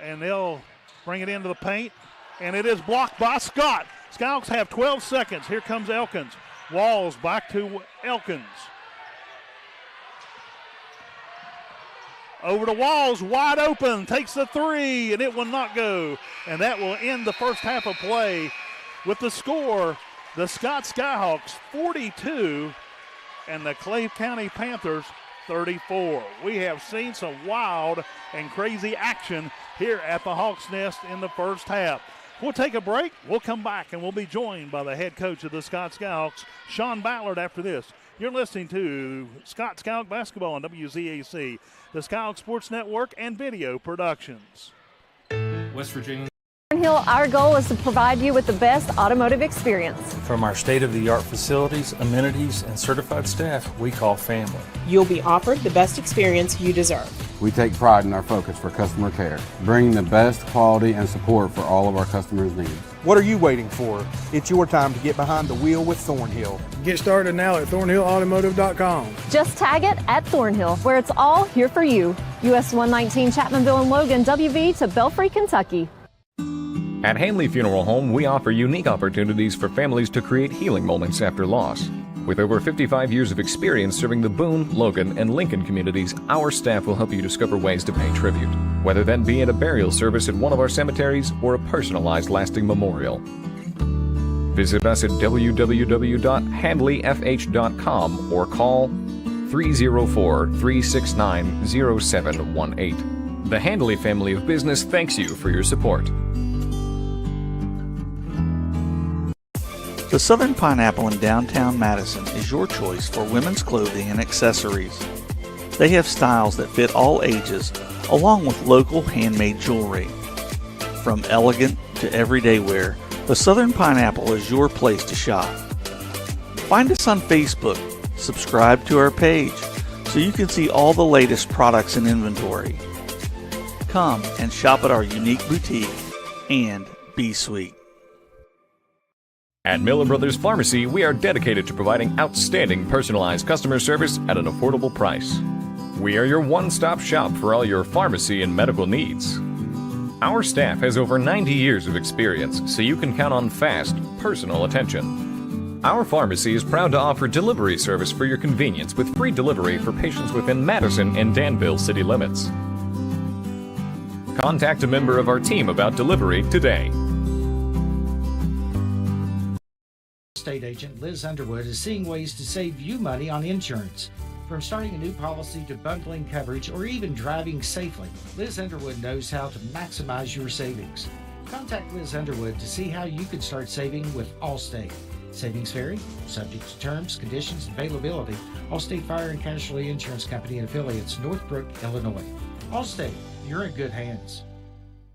And they'll bring it into the paint. And it is blocked by Scott. Skyhawks have 12 seconds. Here comes Elkins. Walls back to Elkins. Over to Walls, wide open, takes the 3, and it will not go. And that will end the first half of play with the score, the Scott Skyhawks 42 and the Clay County Panthers 34. We have seen some wild and crazy action here at the Hawks Nest in the first half. We'll take a break. We'll come back, and we'll be joined by the head coach of the Scott Skyhawks, Sean Ballard, after this. You're listening to Scott Skyhawk Basketball on WZAC, the Skyhawk Sports Network, and Video Productions. West Virginia. Thornhill, our goal is to provide you with the best automotive experience. From our state-of-the-art facilities, amenities, and certified staff, we call family. You'll be offered the best experience you deserve. We take pride in our focus for customer care, bringing the best quality and support for all of our customers' needs. What are you waiting for? It's your time to get behind the wheel with Thornhill. Get started now at thornhillautomotive.com. Just tag it at Thornhill, where it's all here for you. US 119 Chapmanville and Logan, WV to Belfry, Kentucky. At Hanley Funeral Home, we offer unique opportunities for families to create healing moments after loss. With over 55 years of experience serving the Boone, Logan, and Lincoln communities, our staff will help you discover ways to pay tribute, whether that be at a burial service at one of our cemeteries or a personalized lasting memorial. Visit us at www.handleyfh.com or call 304-369-0718. The Handley family of business thanks you for your support. The Southern Pineapple in downtown Madison is your choice for women's clothing and accessories. They have styles that fit all ages, along with local handmade jewelry. From elegant to everyday wear, the Southern Pineapple is your place to shop. Find us on Facebook, subscribe to our page, so you can see all the latest products and inventory. Come and shop at our unique boutique and be sweet. At Miller Brothers Pharmacy, we are dedicated to providing outstanding personalized customer service at an affordable price. We are your one-stop shop for all your pharmacy and medical needs. Our staff has over 90 years of experience, so you can count on fast, personal attention. Our pharmacy is proud to offer delivery service for your convenience with free delivery for patients within Madison and Danville city limits. Contact a member of our team about delivery today. State agent Liz Underwood is seeing ways to save you money on insurance. From starting a new policy to bundling coverage or even driving safely, Liz Underwood knows how to maximize your savings. Contact Liz Underwood to see how you can start saving with Allstate. Savings vary, subject to terms, conditions, and availability. Allstate Fire and Casualty Insurance Company and affiliates, Northbrook, Illinois. Allstate, you're in good hands.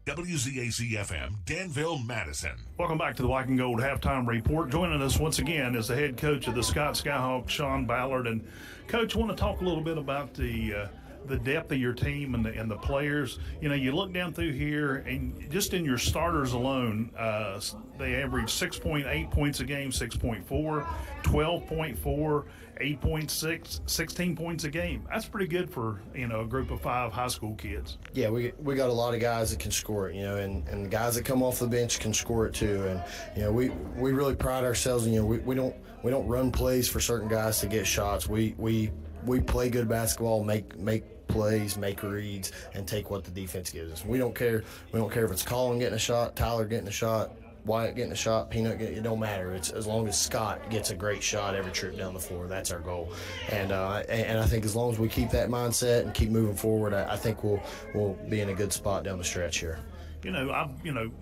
WZAC-FM, Danville, Madison. Welcome back to the Black and Gold Halftime Report. Joining us once again is the head coach of the Scott Skyhawks, Sean Ballard. And, Coach, I want to talk a little bit about the depth of your team and the players. You know, you look down through here, and just in your starters alone, they average 6.8 points a game, 6.4, 12.4, 8.6, 16 points a game. That's pretty good for, you know, a group of 5 high school kids. Yeah, we got a lot of guys that can score it, you know, and the guys that come off the bench can score it too. And, you know, we really pride ourselves, you know, we don't run plays for certain guys to get shots. We play good basketball, make plays, make reads, and take what the defense gives us. We don't care if it's Colin getting a shot, Tyler getting a shot, Wyatt getting a shot, Peanut getting, it don't matter. It's as long as Scott gets a great shot every trip down the floor. That's our goal. And I think as long as we keep that mindset and keep moving forward, I think we'll be in a good spot down the stretch here. You know, I've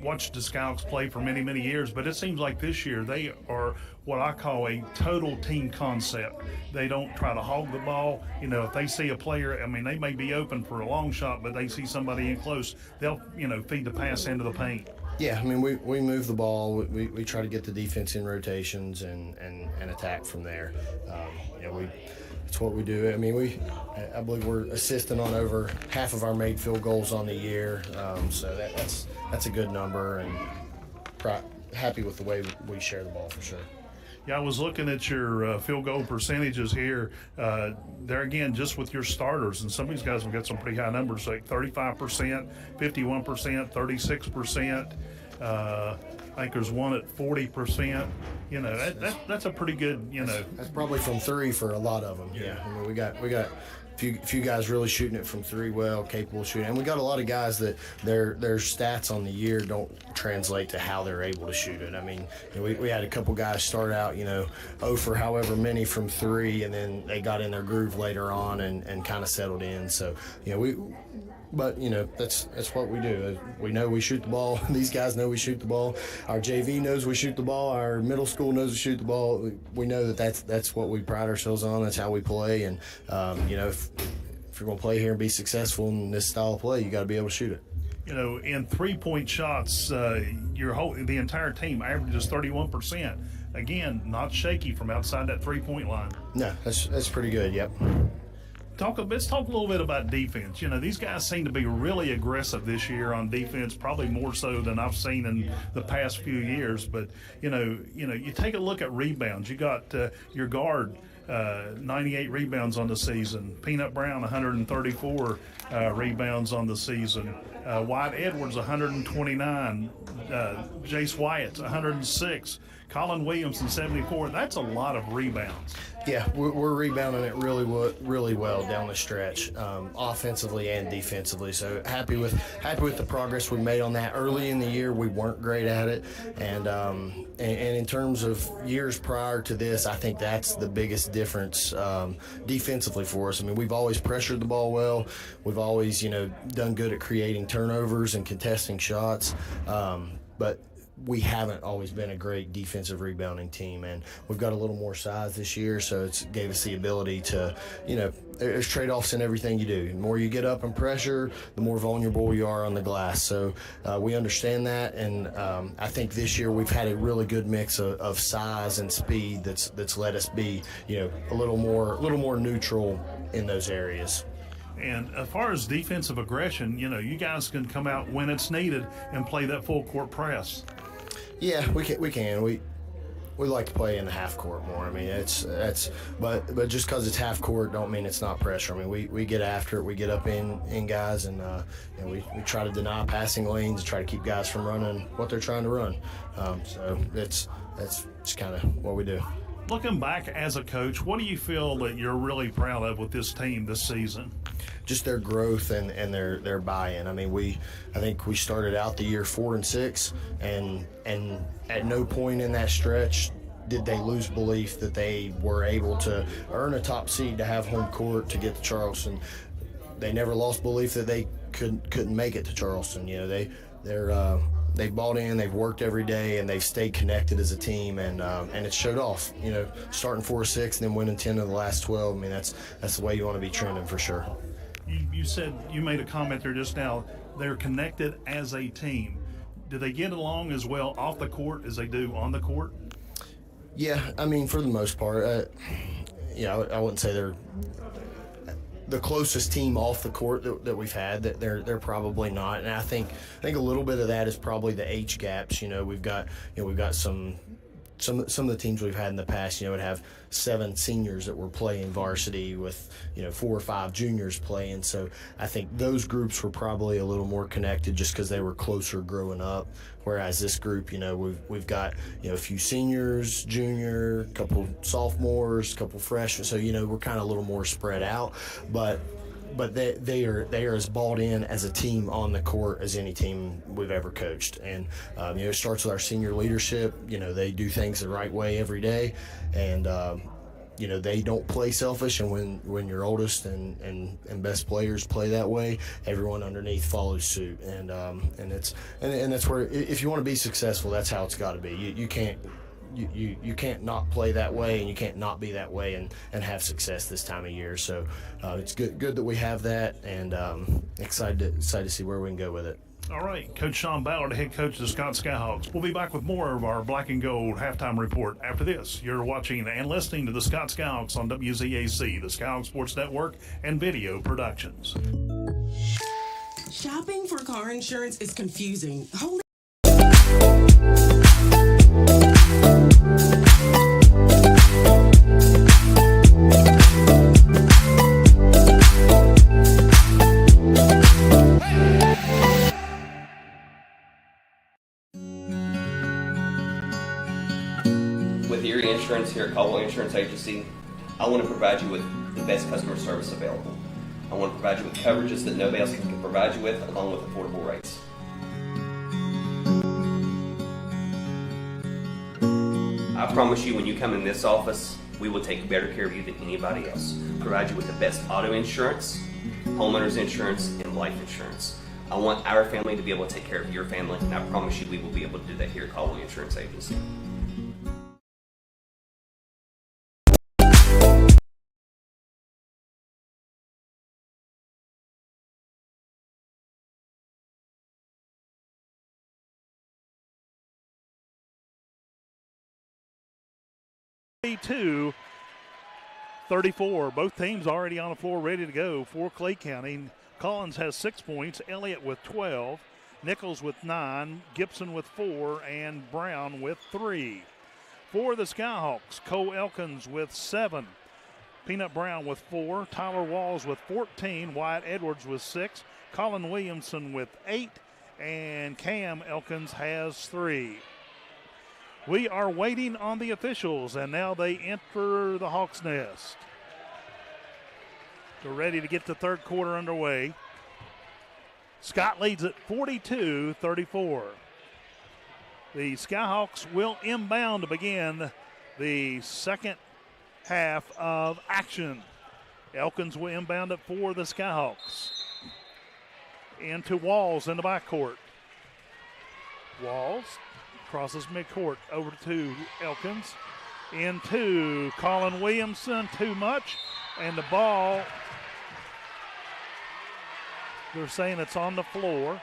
watched the Skyhawks play for many, many years, but it seems like this year they are what I call a total team concept. They don't try to hog the ball. You know, if they see a player, I mean, they may be open for a long shot, but they see somebody in close, they'll, you know, feed the pass into the paint. Yeah, I mean, we move the ball. We try to get the defense in rotations and attack from there. You know, it's what we do. I mean, I believe we're assisting on over half of our made field goals on the year. So that's a good number, and happy with the way we share the ball for sure. Yeah, I was looking at your field goal percentages here. There again, just with your starters, and some of these guys have got some pretty high numbers, like 35%, 51%, 36%. I think there's one at 40%. You know, that's a pretty good. You know, that's probably from 3 for a lot of them. Yeah, I mean, we got few guys really shooting it from 3 well, capable of shooting. And we got a lot of guys that their stats on the year don't translate to how they're able to shoot it. I mean, you know, we had a couple guys start out, you know, 0 for however many from 3, and then they got in their groove later on and kind of settled in. So, you know, but, you know, that's what we do. We know we shoot the ball. These guys know we shoot the ball. Our JV knows we shoot the ball. Our middle school knows we shoot the ball. We know that's what we pride ourselves on. That's how we play. And, you know, if you're going to play here and be successful in this style of play, you got to be able to shoot it. You know, in 3-point shots, the entire team averages 31%. Again, not shaky from outside that 3-point line. No, that's pretty good, yep. Let's talk a little bit about defense. These guys seem to be really aggressive this year on defense, probably more so than I've seen in the past few years. But you take a look at rebounds. You got your guard, 98 rebounds on the season. Peanut Brown, 134 rebounds on the season. Wyatt Edwards, 129. Jace Wyatt, 106. Colin Williamson, 74. That's a lot of rebounds. Yeah, we're rebounding it really well down the stretch, offensively and defensively. So happy with the progress we made on that. Early in the year, we weren't great at it, and in terms of years prior to this, I think that's the biggest difference defensively for us. I mean, we've always pressured the ball well. We've always done good at creating turnovers and contesting shots, but we haven't always been a great defensive rebounding team, and we've got a little more size this year, so it's gave us the ability to, there's trade-offs in everything you do. The more you get up and pressure, the more vulnerable you are on the glass. So we understand that, and I think this year we've had a really good mix of size and speed that's let us be, a little more neutral in those areas. And as far as defensive aggression, you guys can come out when it's needed and play that full court press. Yeah, we can. We like to play in the half court more. I mean, but just because it's half court don't mean it's not pressure. I mean, we get after it. We get up in guys, and we try to deny passing lanes and try to keep guys from running what they're trying to run. So that's just kind of what we do. Looking back as a coach, what do you feel that you're really proud of with this team this season? Just their growth and their buy-in. I mean, I think we started out the year 4-6, and at no point in that stretch did they lose belief that they were able to earn a top seed to have home court to get to Charleston. They never lost belief that they couldn't make it to Charleston. They've bought in, they've worked every day, and they've stayed connected as a team, and it showed off. Starting 4-6 and then winning 10 of the last 12. I mean, that's the way you want to be trending for sure. You said, you made a comment there just now, they're connected as a team. Do they get along as well off the court as they do on the court? Yeah, I mean, for the most part, I wouldn't say they're the closest team off the court that we've had. That they're probably not, and I think a little bit of that is probably the age gaps. We've got some of the teams we've had in the past, would have 7 seniors that were playing varsity with, 4 or 5 juniors playing. So I think those groups were probably a little more connected just because they were closer growing up. Whereas this group, we've got, a few seniors, junior, a couple sophomores, a couple freshmen. So, we're kind of a little more spread out. But they are as bought in as a team on the court as any team we've ever coached. And it starts with our senior leadership. They do things the right way every day, and they don't play selfish. And when your oldest and best players play that way, everyone underneath follows suit. And that's where, if you want to be successful, that's how it's got to be. You can't. You can't not play that way, and you can't not be that way and have success this time of year. So it's good that we have that, and excited to see where we can go with it. All right, Coach Sean Ballard, head coach of the Scott Skyhawks. We'll be back with more of our Black and Gold halftime report after this. You're watching and listening to the Scott Skyhawks on WZAC, the Skyhawks Sports Network, and Video Productions. Shopping for car insurance is confusing. With Erie Insurance here at Caldwell Insurance Agency, I want to provide you with the best customer service available. I want to provide you with coverages that nobody else can provide you with, along with affordable rates. I promise you, when you come in this office, we will take better care of you than anybody else. Provide you with the best auto insurance, homeowners insurance, and life insurance. I want our family to be able to take care of your family, and I promise you we will be able to do that here at Caldwell Insurance Agency. 34. Both teams already on the floor ready to go for Clay County. Collins has 6 points, Elliott with 12, Nichols with 9, Gibson with 4, and Brown with 3. For the Skyhawks, Cole Elkins with 7, Peanut Brown with 4, Tyler Walls with 14, Wyatt Edwards with 6, Colin Williamson with 8, and Cam Elkins has 3. We are waiting on the officials, and now they enter the Hawks' Nest. They're ready to get the third quarter underway. Scott leads at 42-34. The Skyhawks will inbound to begin the second half of action. Elkins will inbound it for the Skyhawks. Into Walls in the backcourt. Walls crosses midcourt over to Elkins. Into Colin Williamson, too much. And the ball, they're saying it's on the floor.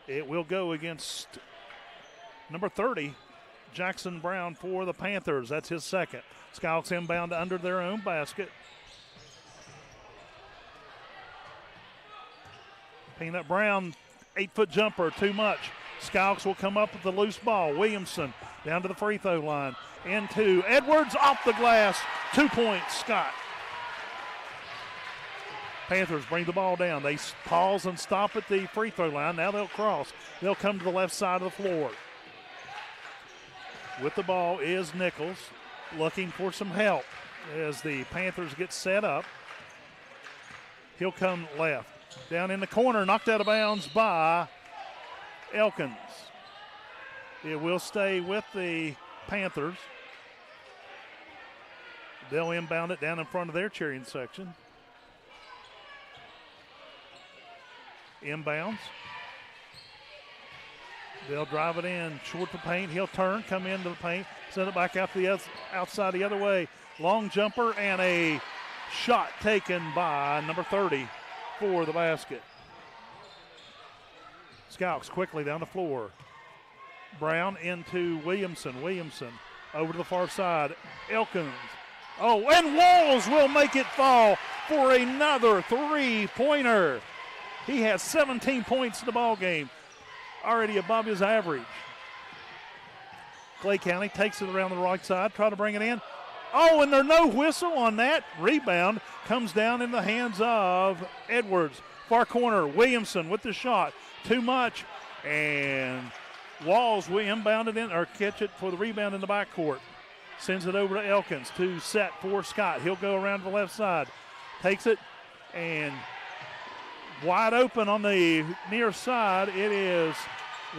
It will go against number 30, Jackson Brown for the Panthers. That's his second. Skyhawks inbound under their own basket. Peanut Brown, 8-foot jumper, too much. Skyhawks will come up with the loose ball. Williamson down to the free throw line. Into Edwards, off the glass. 2 points, Scott. Panthers bring the ball down. They pause and stop at the free throw line. Now they'll cross. They'll come to the left side of the floor. With the ball is Nichols, looking for some help as the Panthers get set up. He'll come left. Down in the corner, knocked out of bounds by Elkins. It will stay with the Panthers. They'll inbound it down in front of their cheering section. Inbounds. They'll drive it in short the paint. He'll turn, come into the paint, send it back out to the outside the other way. Long jumper and a shot taken by number 30 for the basket. Skyhawks quickly down the floor. Brown into Williamson. Williamson over to the far side. Elkins. Oh, and Walls will make it fall for another three-pointer. He has 17 points in the ball game, already above his average. Clay County takes it around the right side, try to bring it in. Oh, and there's no whistle on that. Rebound comes down in the hands of Edwards. Far corner, Williamson with the shot. Too much, and Walls will inbound it in, or catch it for the rebound in the backcourt. Sends it over to Elkins to set for Scott. He'll go around to the left side. Takes it, and wide open on the near side. It is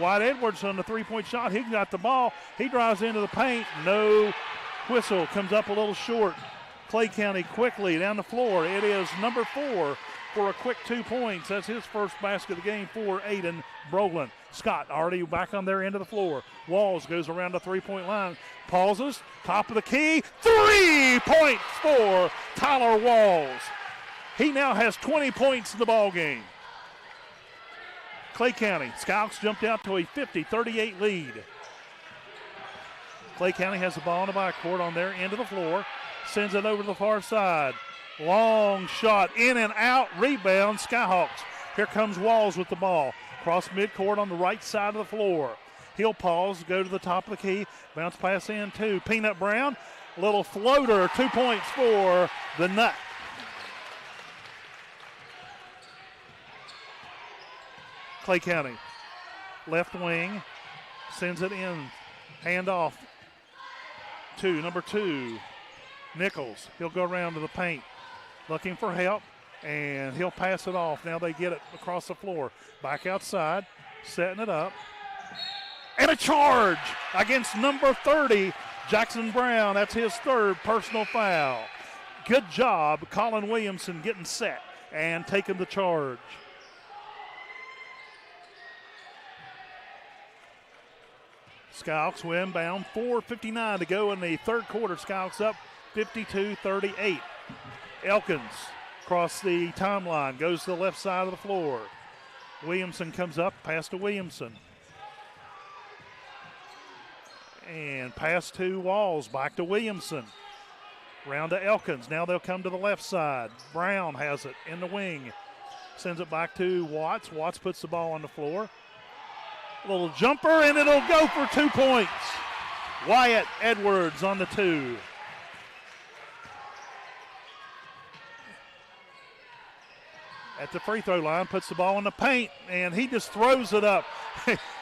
Wyatt Edwards on the three-point shot. He got the ball. He drives into the paint. No whistle. Comes up a little short. Clay County quickly down the floor. It is number 4 for a quick 2 points. That's his first basket of the game for Aiden Brogland. Scott already back on their end of the floor. Walls goes around the three-point line. Pauses. Top of the key. 3 points for Tyler Walls. He now has 20 points in the ball game. Clay County, Skyhawks jumped out to a 50-38 lead. Clay County has the ball in the backcourt on their end of the floor. Sends it over to the far side. Long shot, in and out, rebound, Skyhawks. Here comes Walls with the ball. Cross midcourt on the right side of the floor. He'll pause, go to the top of the key. Bounce pass in to Peanut Brown. Little floater, 2 points for the Nut. Clay County, left wing, sends it in, handoff to number 2, Nichols. He'll go around to the paint, looking for help, and he'll pass it off. Now they get it across the floor. Back outside, setting it up. And a charge against number 30, Jackson Brown. That's his third personal foul. Good job, Colin Williamson getting set and taking the charge. Skyhawks will inbound. 4:59 to go in the third quarter. Skyhawks up 52-38. Elkins across the timeline, goes to the left side of the floor. Williamson comes up, pass to Williamson. And pass to Walls, back to Williamson. Round to Elkins. Now they'll come to the left side. Brown has it in the wing. Sends it back to Watts. Watts puts the ball on the floor. A little jumper, and it'll go for 2 points. Wyatt Edwards on the 2. At the free throw line, puts the ball in the paint, and he just throws it up.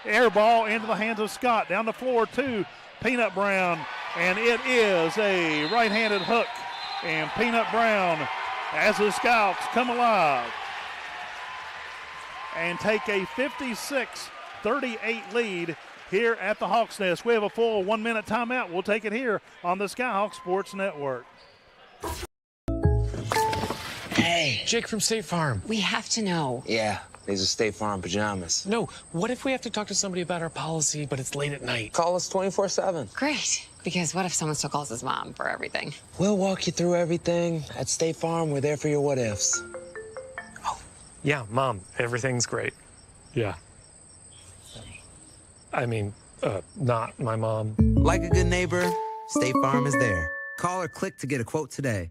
Air ball into the hands of Scott. Down the floor to Peanut Brown, and it is a right-handed hook. And Peanut Brown, as the Skyhawks come alive and take a 56-38 lead here at the Hawks Nest. We have a full 1 minute timeout. We'll take it here on the Skyhawks Sports Network. Hey, Jake from State Farm. We have to know. Yeah, these are State Farm pajamas. No, what if we have to talk to somebody about our policy, but it's late at night? Call us 24/7. Great, because what if someone still calls his mom for everything? We'll walk you through everything. At State Farm, we're there for your what ifs. Oh, yeah, Mom, everything's great. Yeah. I mean, not my mom. Like a good neighbor, State Farm is there. Call or click to get a quote today.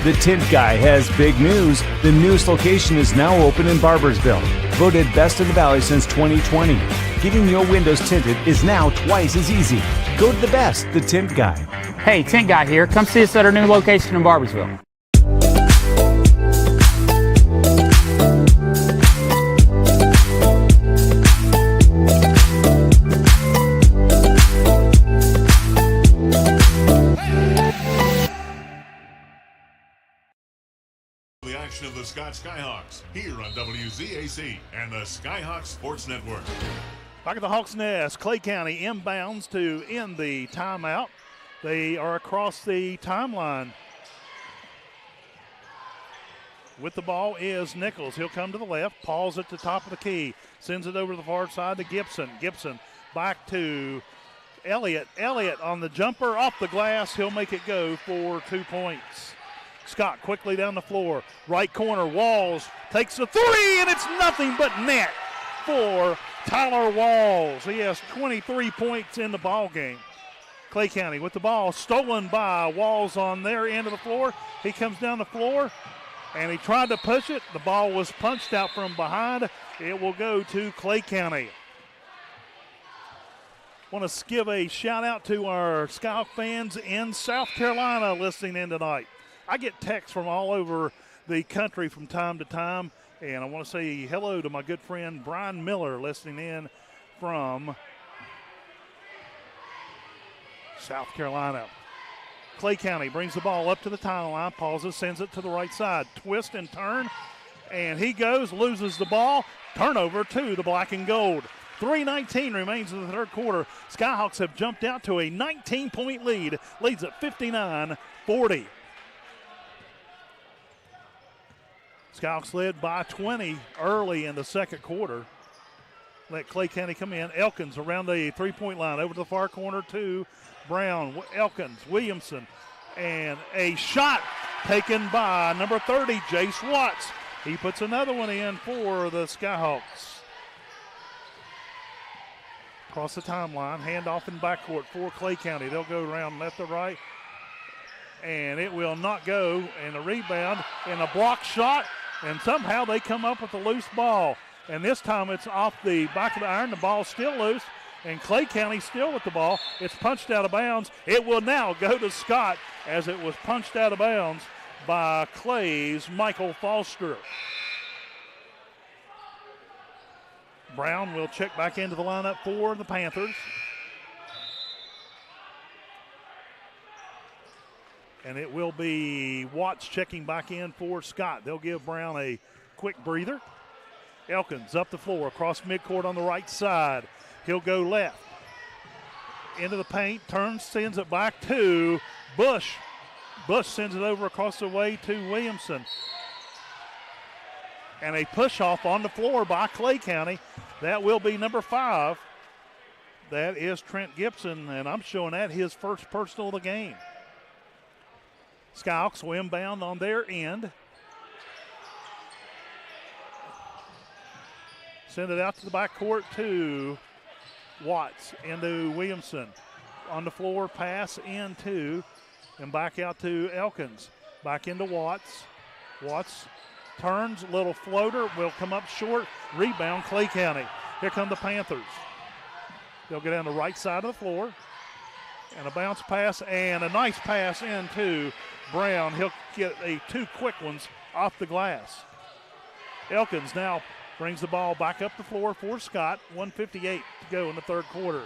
The Tint Guy has big news. The newest location is now open in Barbersville. Voted best in the Valley since 2020. Getting your windows tinted is now twice as easy. Go to the best, The Tint Guy. Hey, Tint Guy here. Come see us at our new location in Barbersville. Of the Scott Skyhawks here on WZAC and the Skyhawks Sports Network. Back at the Hawks Nest, Clay County inbounds to end the timeout. They are across the timeline. With the ball is Nichols. He'll come to the left, pause at the top of the key, sends it over to the far side to Gibson. Gibson back to Elliott. Elliott on the jumper off the glass. He'll make it go for 2 points. Scott quickly down the floor. Right corner, Walls takes the three, and it's nothing but net for Tyler Walls. He has 23 points in the ball game. Clay County with the ball stolen by Walls on their end of the floor. He comes down the floor, and he tried to push it. The ball was punched out from behind. It will go to Clay County. Want to give a shout out to our Skyhawk fans in South Carolina listening in tonight. I get texts from all over the country from time to time, and I want to say hello to my good friend Brian Miller listening in from South Carolina. Clay County brings the ball up to the timeline, pauses, sends it to the right side. Twist and turn, and he goes, loses the ball. Turnover to the black and gold. 3:19 remains in the third quarter. Skyhawks have jumped out to a 19-point lead, leads at 59-40. Skyhawks led by 20 early in the second quarter. Let Clay County come in. Elkins around the three-point line, over to the far corner to Brown. Elkins, Williamson, and a shot taken by number 30, Jace Watts. He puts another one in for the Skyhawks. Across the timeline, handoff in backcourt for Clay County. They'll go around left to right, and it will not go. And a rebound and a block shot, and somehow they come up with a loose ball. And this time it's off the back of the iron. The ball's still loose, and Clay County still with the ball. It's punched out of bounds. It will now go to Scott as it was punched out of bounds by Clay's Michael Foster. Brown will check back into the lineup for the Panthers. And it will be Watts checking back in for Scott. They'll give Brown a quick breather. Elkins up the floor across midcourt on the right side. He'll go left. Into the paint, turns, sends it back to Bush. Bush sends it over across the way to Williamson. And a push off on the floor by Clay County. That will be number 5. That is Trent Gibson, and I'm showing that his first personal of the game. Skyhawks will inbound on their end. Send it out to the backcourt to Watts into Williamson. on the floor, pass into and back out to Elkins. Back into Watts. Watts turns, little floater, will come up short. Rebound, Clay County. Here come the Panthers. They'll get down the right side of the floor. And a bounce pass and a nice pass into Brown. He'll get two quick ones off the glass. Elkins now brings the ball back up the floor for Scott. 1:58 to go in the third quarter.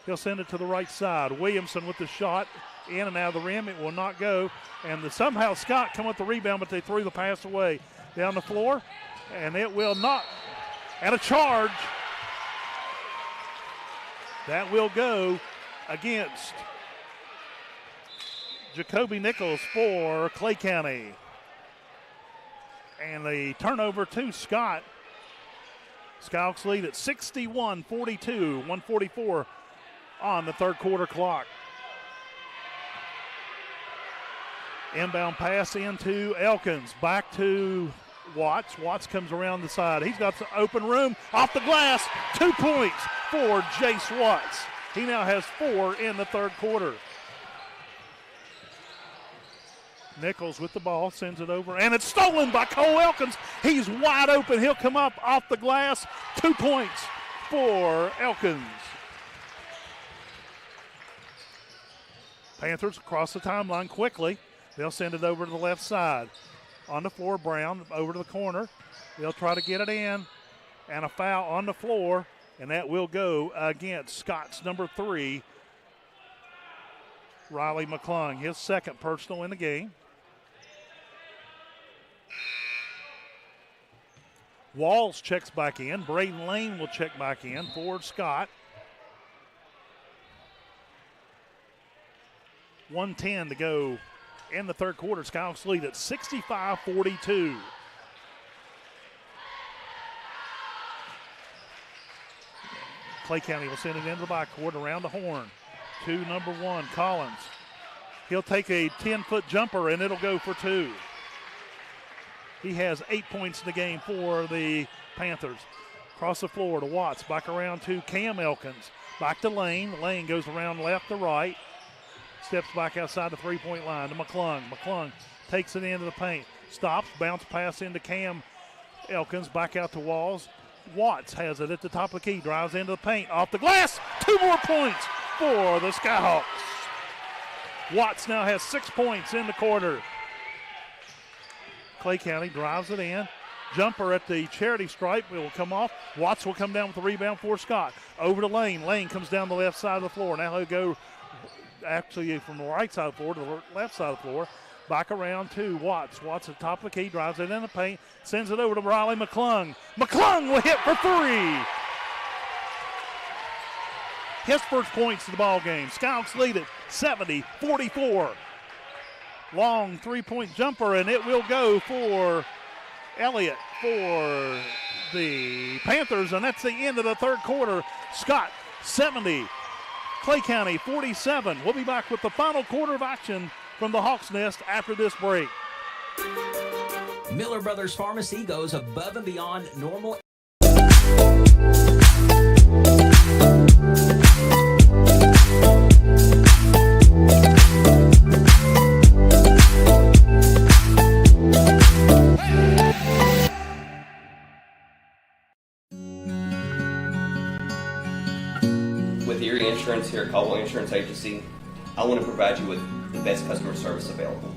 He'll send it to the right side. Williamson with the shot in and out of the rim. It will not go. And somehow Scott come with the rebound, but they threw the pass away. Down the floor, and it will not. And a charge. That will go against Jacoby Nichols for Clay County. And the turnover to Scott. Skyhawks lead at 61-42, 1:44 on the third quarter clock. Inbound pass into Elkins. Back to Watts. Watts comes around the side. He's got some open room off the glass. 2 points for Jace Watts. He now has 4 in the third quarter. Nichols with the ball, sends it over, and it's stolen by Cole Elkins. He's wide open. He'll come up off the glass. 2 points for Elkins. Panthers across the timeline quickly. They'll send it over to the left side. On the floor, Brown over to the corner. They'll try to get it in, and a foul on the floor, and that will go against Scott's number 3, Riley McClung, his second personal in the game. Walls checks back in. Braden Lane will check back in for Scott. 1:10 to go in the third quarter. Skyhawks lead at 65-42. Clay County will send it into the backcourt around the horn to number 1, Collins. He'll take a 10-foot jumper, and it'll go for 2. He has 8 points in the game for the Panthers. Across the floor to Watts. Back around to Cam Elkins. Back to Lane. Lane goes around left to right. Steps back outside the three-point line to McClung. McClung takes it into the paint. Stops. Bounce pass into Cam Elkins. Back out to Walls. Watts has it at the top of the key. Drives into the paint. Off the glass. 2 more points for the Skyhawks. Watts now has 6 points in the quarter. Clay County drives it in. Jumper at the charity stripe. It will come off. Watts will come down with the rebound for Scott. Over to Lane. Lane comes down the left side of the floor. Now he'll go actually from the right side of the floor to the left side of the floor. Back around to Watts. Watts at the top of the key. Drives it in the paint. Sends it over to Riley McClung. McClung will hit for 3. His first points to the ball game. Skyhawks lead it 70-44. Long three-point jumper, and it will go for Elliott for the Panthers, and that's the end of the third quarter. Scott 70, Clay County 47. We'll be back with the final quarter of action from the Hawks Nest after this break. Miller Brothers Pharmacy goes above and beyond normal. With Erie Insurance here at Caldwell Insurance Agency, I want to provide you with the best customer service available.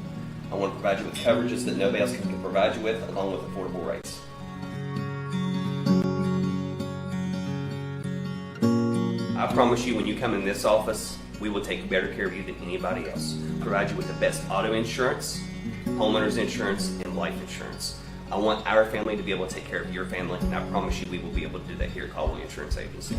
I want to provide you with coverages that nobody else can provide you with, along with affordable rates. I promise you, when you come in this office, we will take better care of you than anybody else. Provide you with the best auto insurance, homeowners insurance, and life insurance. I want our family to be able to take care of your family, and I promise you we will be able to do that here at Caldwell Insurance Agency.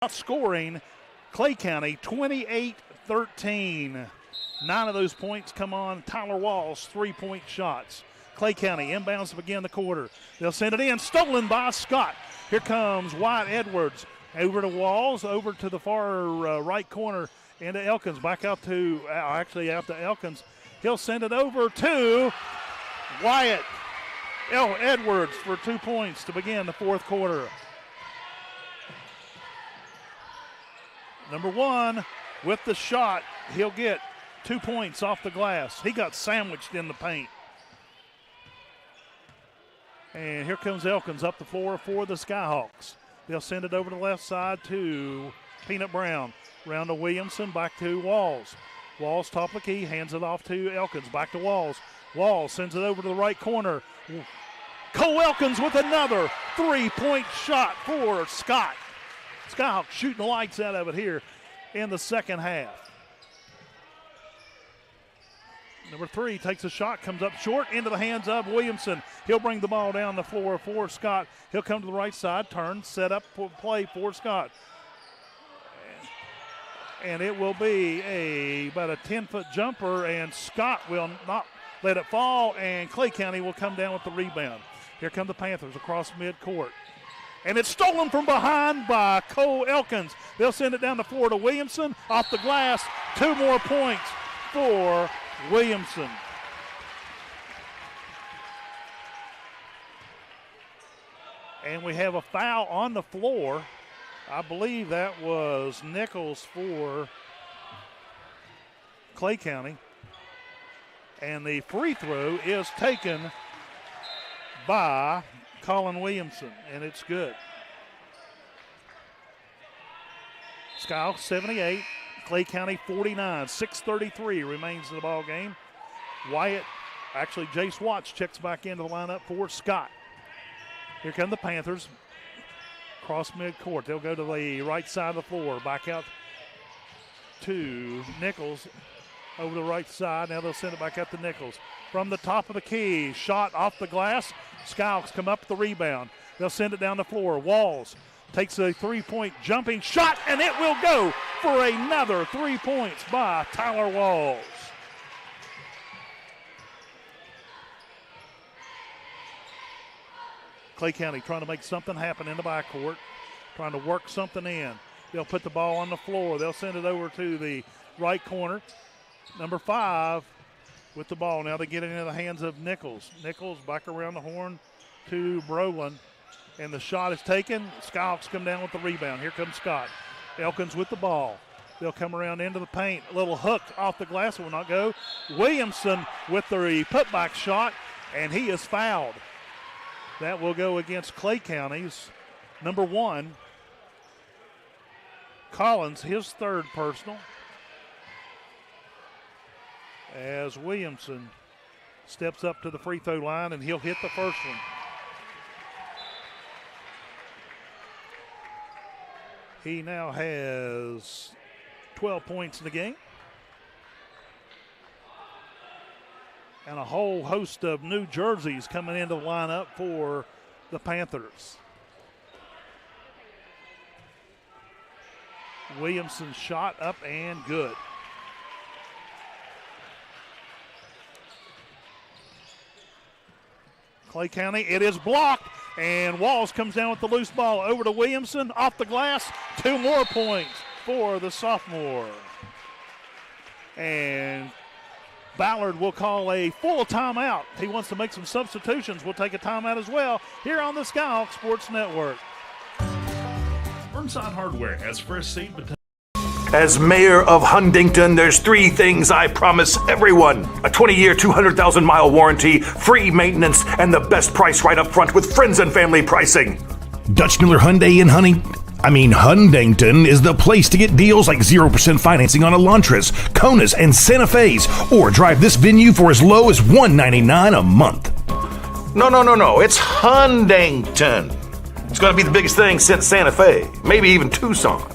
Outscoring Clay County 28-13. 9 of those points come on Tyler Wall's three-point shots. Clay County inbounds to begin the quarter. They'll send it in, stolen by Scott. Here comes Wyatt Edwards. Over to Walls, over to the far right corner, into Elkins. Back out to, out to Elkins. He'll send it over to Wyatt Edwards for 2 points to begin the fourth quarter. Number one with the shot. He'll get 2 points off the glass. He got sandwiched in the paint. And here comes Elkins up the floor for the Skyhawks. They'll send it over to the left side to Peanut Brown. Round to Williamson, back to Walls. Walls top of the key, hands it off to Elkins. Back to Walls. Walls sends it over to the right corner. Cole Elkins with another 3-point shot for Scott. Skyhawks shooting the lights out of it here in the second half. Number 3 takes a shot, comes up short into the hands of Williamson. He'll bring the ball down the floor for Scott. He'll come to the right side, turn, set up play for Scott. And it will be about a 10-foot jumper, and Scott will not let it fall, and Clay County will come down with the rebound. Here come the Panthers across midcourt. And it's stolen from behind by Cole Elkins. They'll send it down the floor to Williamson. Off the glass, 2 more points for Williamson. And we have a foul on the floor. I believe that was Nichols for Clay County. And the free throw is taken by Colin Williamson, and it's good. Skyhawks 78, Clay County 49. 6:33 remains in the ball game. Jace Watts checks back into the lineup for Scott. Here come the Panthers. Cross midcourt. They'll go to the right side of the floor. Back out to Nichols over the right side. Now they'll send it back out to Nichols. From the top of the key, shot off the glass. Skyhawks come up with the rebound. They'll send it down the floor. Walls takes a 3-point jumping shot, and it will go for another 3 points by Tyler Walls. Clay County trying to make something happen in the backcourt, trying to work something in. They'll put the ball on the floor. They'll send it over to the right corner. Number 5 with the ball. Now they get it into the hands of Nichols. Nichols back around the horn to Brolin. And the shot is taken. Skyhawks come down with the rebound. Here comes Scott. Elkins with the ball. They'll come around into the paint. A little hook off the glass. It will not go. Williamson with the putback shot, and he is fouled. That will go against Clay County's number 1. Collins, his 3rd personal. As Williamson steps up to the free throw line, and he'll hit the first one. He now has 12 points in the game. And a whole host of new jerseys coming into the lineup for the Panthers. Williamson's shot up and good. Clay County, it is blocked, and Walls comes down with the loose ball over to Williamson, off the glass, 2 more points for the sophomore. And Ballard will call a full timeout. He wants to make some substitutions. We'll take a timeout as well here on the Skyhawks Sports Network. Burnside Hardware has fresh seed potatoes. As mayor of Huntington, there's 3 things I promise everyone. A 20-year, 200,000-mile warranty, free maintenance, and the best price right up front with friends and family pricing. Dutch Miller Hyundai in Huntington is the place to get deals like 0% financing on Elantras, Konas, and Santa Fe's, or drive this venue for as low as $199 a month. No. It's Huntington. It's going to be the biggest thing since Santa Fe, maybe even Tucson.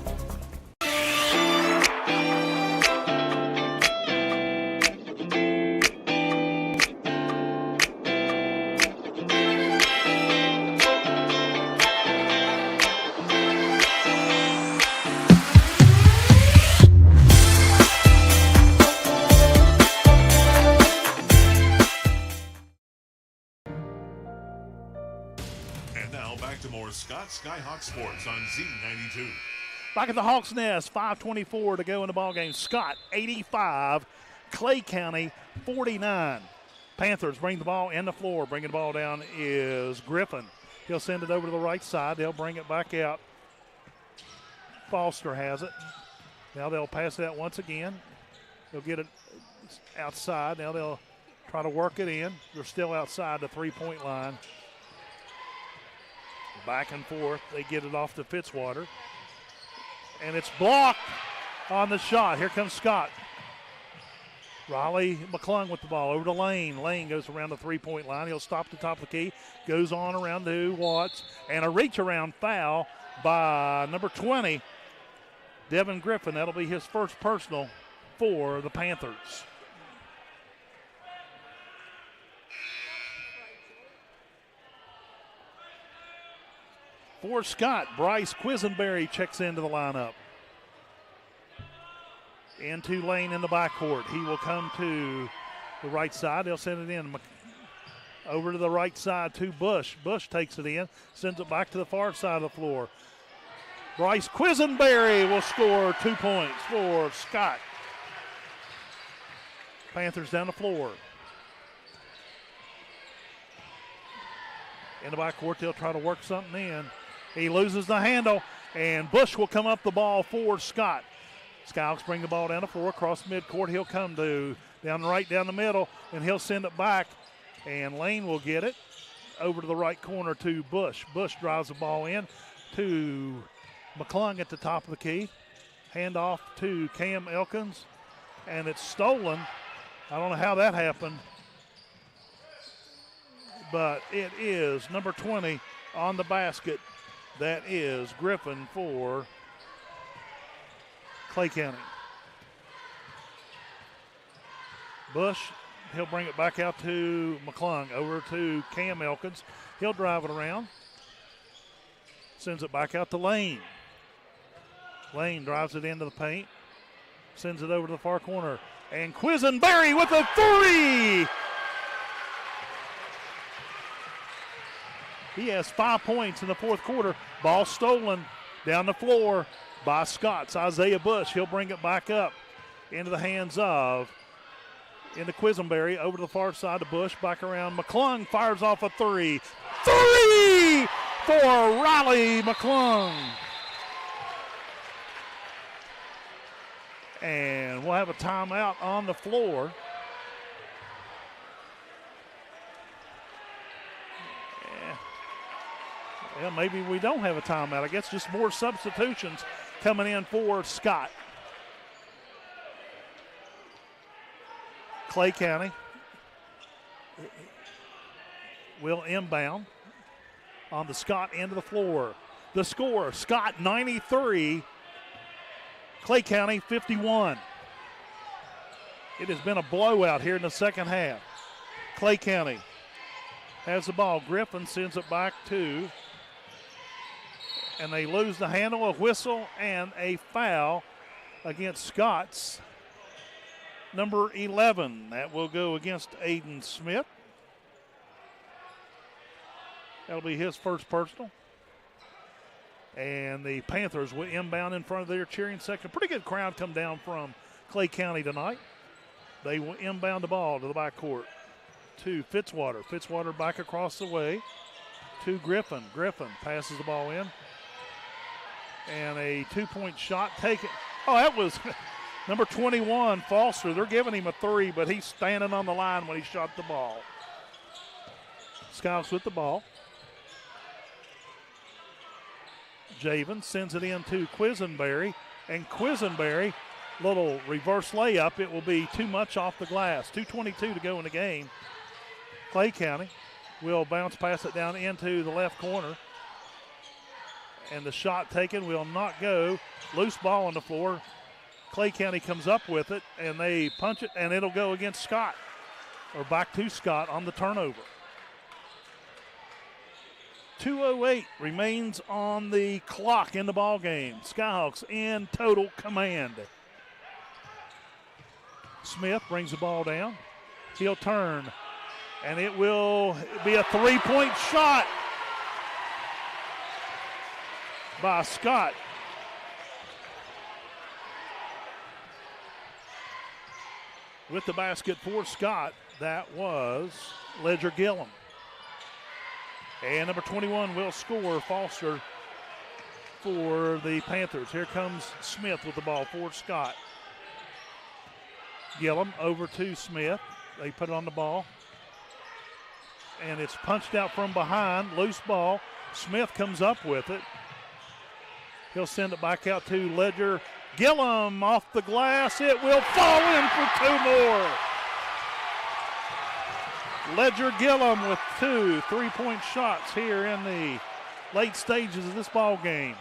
Scott Skyhawk Sports on Z92. Back at the Hawks' Nest, 5:24 to go in the ballgame. Scott, 85. Clay County, 49. Panthers bring the ball in the floor. Bringing the ball down is Griffin. He'll send it over to the right side. They'll bring it back out. Foster has it. Now they'll pass that once again. They'll get it outside. Now they'll try to work it in. They're still outside the three-point line. Back and forth. They get it off to Fitzwater. And it's blocked on the shot. Here comes Scott. Riley McClung with the ball over to Lane. Lane goes around the three-point line. He'll stop at the top of the key. Goes on around to Watts. And a reach-around foul by number 20, Devin Griffin. That'll be his first personal for the Panthers. For Scott, Bryce Quisenberry checks into the lineup. Into Lane in the backcourt. He will come to the right side. They'll send it in. Over to the right side to Bush. Bush takes it in, sends it back to the far side of the floor. Bryce Quisenberry will score 2 points for Scott. Panthers down the floor. In the backcourt, they'll try to work something in. He loses the handle, and Bush will come up the ball for Scott. Skyhawks bring the ball down the floor, across midcourt. He'll come to down the right, down the middle, and he'll send it back. And Lane will get it over to the right corner to Bush. Bush drives the ball in to McClung at the top of the key. Hand off to Cam Elkins, and it's stolen. I don't know how that happened, but it is number 20 on the basket. That is Griffin for Clay County. Bush, he'll bring it back out to McClung, over to Cam Elkins. He'll drive it around. Sends it back out to Lane. Lane drives it into the paint. Sends it over to the far corner. And Quisenberry with a three! He has 5 points in the fourth quarter. Ball stolen down the floor by Scott's Isaiah Bush. He'll bring it back up into the hands of Quisenberry, over to the far side to Bush, back around. McClung fires off a three. Three for Riley McClung. And we'll have a timeout on the floor. Well, maybe we don't have a timeout. I guess just more substitutions coming in for Scott. Clay County will inbound on the Scott end of the floor. The score, Scott 93, Clay County 51. It has been a blowout here in the second half. Clay County has the ball. Griffin sends it back to, and they lose the handle, a whistle, and a foul against Scott's number 11. That will go against Aiden Smith. That'll be his first personal. And the Panthers will inbound in front of their cheering section. Pretty good crowd come down from Clay County tonight. They will inbound the ball to the backcourt to Fitzwater. Fitzwater back across the way to Griffin. Griffin passes the ball in. And a 2-point shot taken. Oh, that was number 21, Foster. They're giving him a three, but he's standing on the line when he shot the ball. Skyhawks with the ball. Javen sends it in to Quisenberry. And Quisenberry, little reverse layup. It will be too much off the glass. 2:22 to go in the game. Clay County will bounce pass it down into the left corner. And the shot taken will not go. Loose ball on the floor. Clay County comes up with it, and they punch it, and it'll go against Scott, or back to Scott on the turnover. 2:08 remains on the clock in the ball game. Skyhawks in total command. Smith brings the ball down. He'll turn, and it will be a 3-point shot. by Scott. With the basket for Scott, that was Ledger Gillum. And number 21 will score, Foster, for the Panthers. Here comes Smith with the ball for Scott. Gillum over to Smith. They put it on the ball. And it's punched out from behind. Loose ball. Smith comes up with it. He'll send it back out to Ledger Gillum off the glass. It will fall in for two more. Ledger Gillum with 2 3-point shots here in the late stages of this ball game.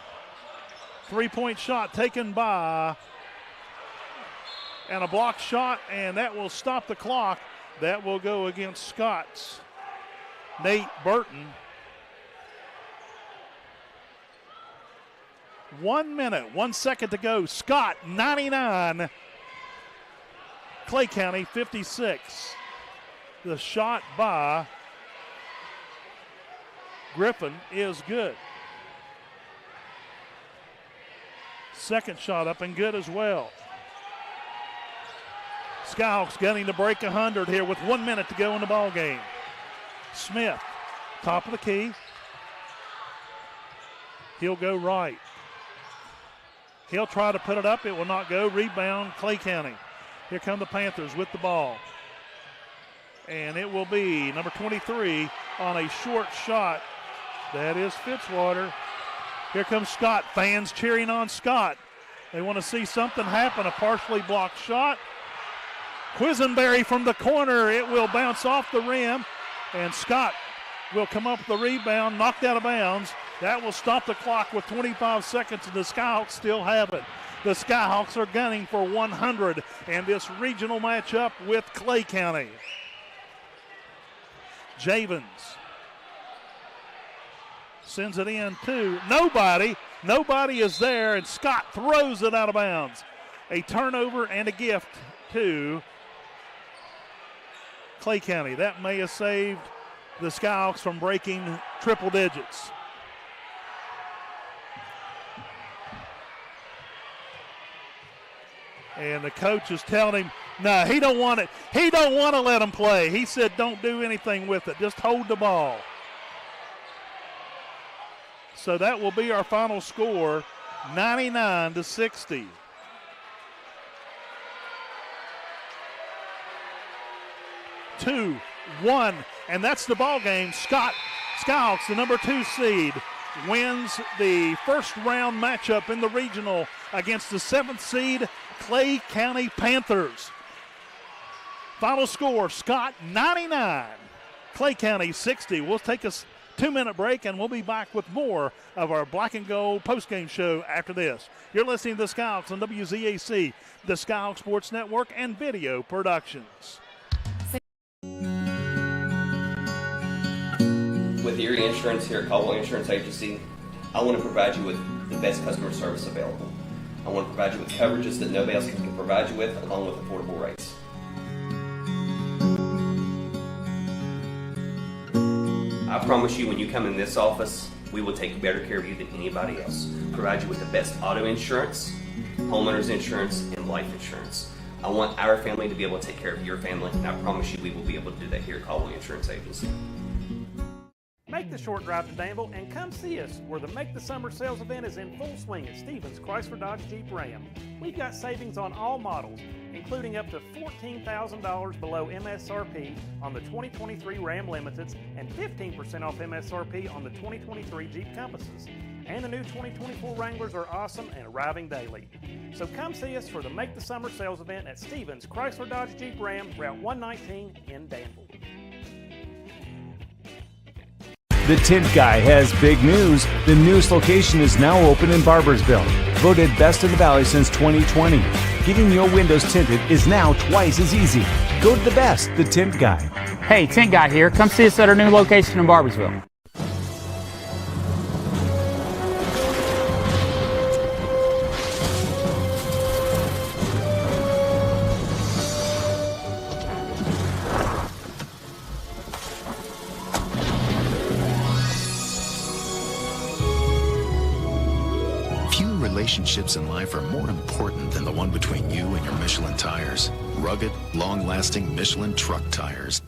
3-point shot taken by, and a block shot, and that will stop the clock. That will go against Scott's Nate Burton. 1 minute, 1 second to go. Scott 99, Clay County 56. The shot by Griffin is good. Second shot up and good as well. Skyhawks gunning to break 100 here with 1 minute to go in the ball game. Smith, top of the key. He'll go right. He'll try to put it up. It will not go. Rebound, Clay County. Here come the Panthers with the ball. And it will be number 23 on a short shot. That is Fitzwater. Here comes Scott. Fans cheering on Scott. They want to see something happen. A partially blocked shot. Quisenberry from the corner. It will bounce off the rim. And Scott will come up with the rebound, knocked out of bounds. That will stop the clock with 25 seconds, and the Skyhawks still have it. The Skyhawks are gunning for 100 in this regional matchup with Clay County. Javens sends it in to nobody. Nobody is there, and Scott throws it out of bounds. A turnover and a gift to Clay County. That may have saved the Skyhawks from breaking triple digits. And the coach is telling him, no, he don't want it. He don't want to let him play. He said, don't do anything with it. Just hold the ball. So that will be our final score, 99-60. Two, one, and that's the ball game. Skyhawks, the number 2 seed, wins the first round matchup in the regional against the 7th seed Clay County Panthers. Final score, Scott 99, Clay County 60. We'll take a 2-minute break, and we'll be back with more of our Black and Gold postgame show after this. You're listening to the Skyhawks on WZAC, the Skyhawk Sports Network, and Video Productions. With Erie Insurance here at Caldwell Insurance Agency, I want to provide you with the best customer service available. I want to provide you with coverages that nobody else can provide you with, along with affordable rates. I promise you, when you come in this office, we will take better care of you than anybody else. Provide you with the best auto insurance, homeowners insurance, and life insurance. I want our family to be able to take care of your family, and I promise you we will be able to do that here at Caldwell Insurance Agency. Make the short drive to Danville and come see us, where the Make the Summer sales event is in full swing at Stevens Chrysler Dodge Jeep Ram. We've got savings on all models, including up to $14,000 below MSRP on the 2023 Ram Limiteds and 15% off MSRP on the 2023 Jeep Compasses. And the new 2024 Wranglers are awesome and arriving daily. So come see us for the Make the Summer sales event at Stevens Chrysler Dodge Jeep Ram, Route 119 in Danville. The Tint Guy has big news. The newest location is now open in Barboursville. Voted best in the Valley since 2020. Getting your windows tinted is now twice as easy. Go to the best, The Tint Guy. Hey, Tint Guy here. Come see us at our new location in Barboursville. relationships in life are more important than the one between you and your Michelin tires. Rugged, long-lasting Michelin truck tires.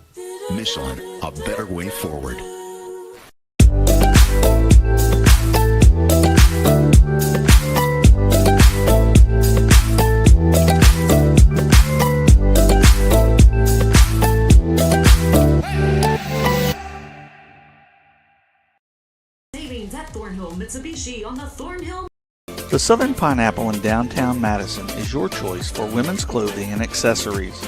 Michelin, a better way forward. Savings at Thornhill Mitsubishi on the Thornhill. The Southern Pineapple in downtown Madison is your choice for women's clothing and accessories.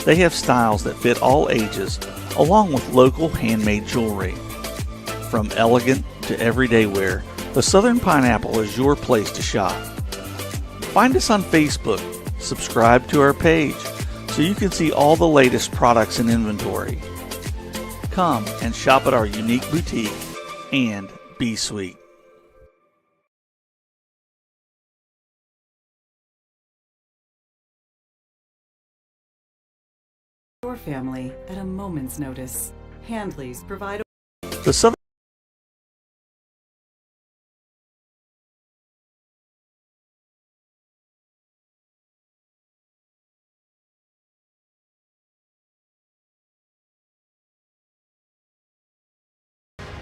They have styles that fit all ages, along with local handmade jewelry. From elegant to everyday wear, the Southern Pineapple is your place to shop. Find us on Facebook, subscribe to our page, so you can see all the latest products and inventory. Come and shop at our unique boutique and be sweet. Your family at a moment's notice. Handleys provide The Southern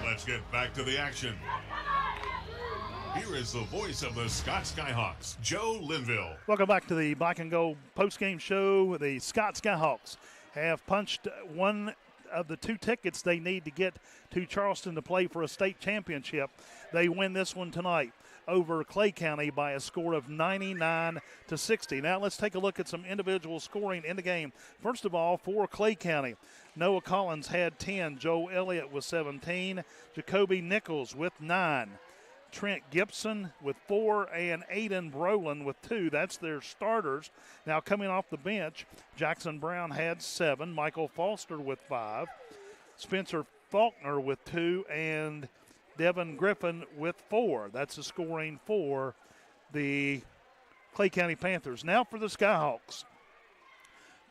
Let's get back to the action. Here is the voice of the Scott Skyhawks, Joe Linville. Welcome back to the Black and Gold postgame show. The Scott Skyhawks have punched one of the two tickets they need to get to Charleston to play for a state championship. They win this one tonight over Clay County by a score of 99-60. Now let's take a look at some individual scoring in the game. First of all, for Clay County, Noah Collins had 10, Joe Elliott with 17, Jacoby Nichols with 9, Trent Gibson with 4, and Aiden Brolin with 2. That's their starters. Now coming off the bench, Jackson Brown had 7, Michael Foster with 5, Spencer Faulkner with 2, and Devin Griffin with 4. That's the scoring for the Clay County Panthers. Now for the Skyhawks.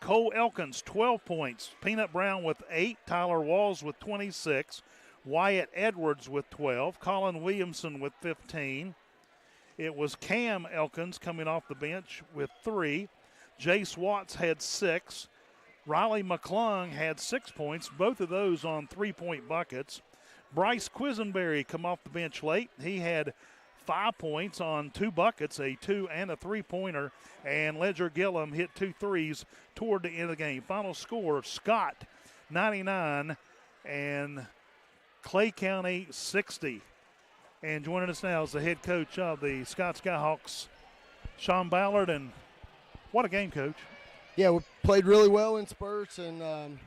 Cole Elkins, 12 points. Peanut Brown with 8. Tyler Walls with 26. Wyatt Edwards with 12. Colin Williamson with 15. It was Cam Elkins coming off the bench with 3. Jace Watts had 6. Riley McClung had 6 points, both of those on 3-point buckets. Bryce Quisenberry come off the bench late. He had 5 points on 2 buckets, a 2 and a 3-pointer, and Ledger Gillum hit 2 threes toward the end of the game. Final score, Scott 99 and Clay County 60. And joining us now is the head coach of the Scott Skyhawks, Sean Ballard. And what a game, Coach. Yeah, we played really well in spurts, and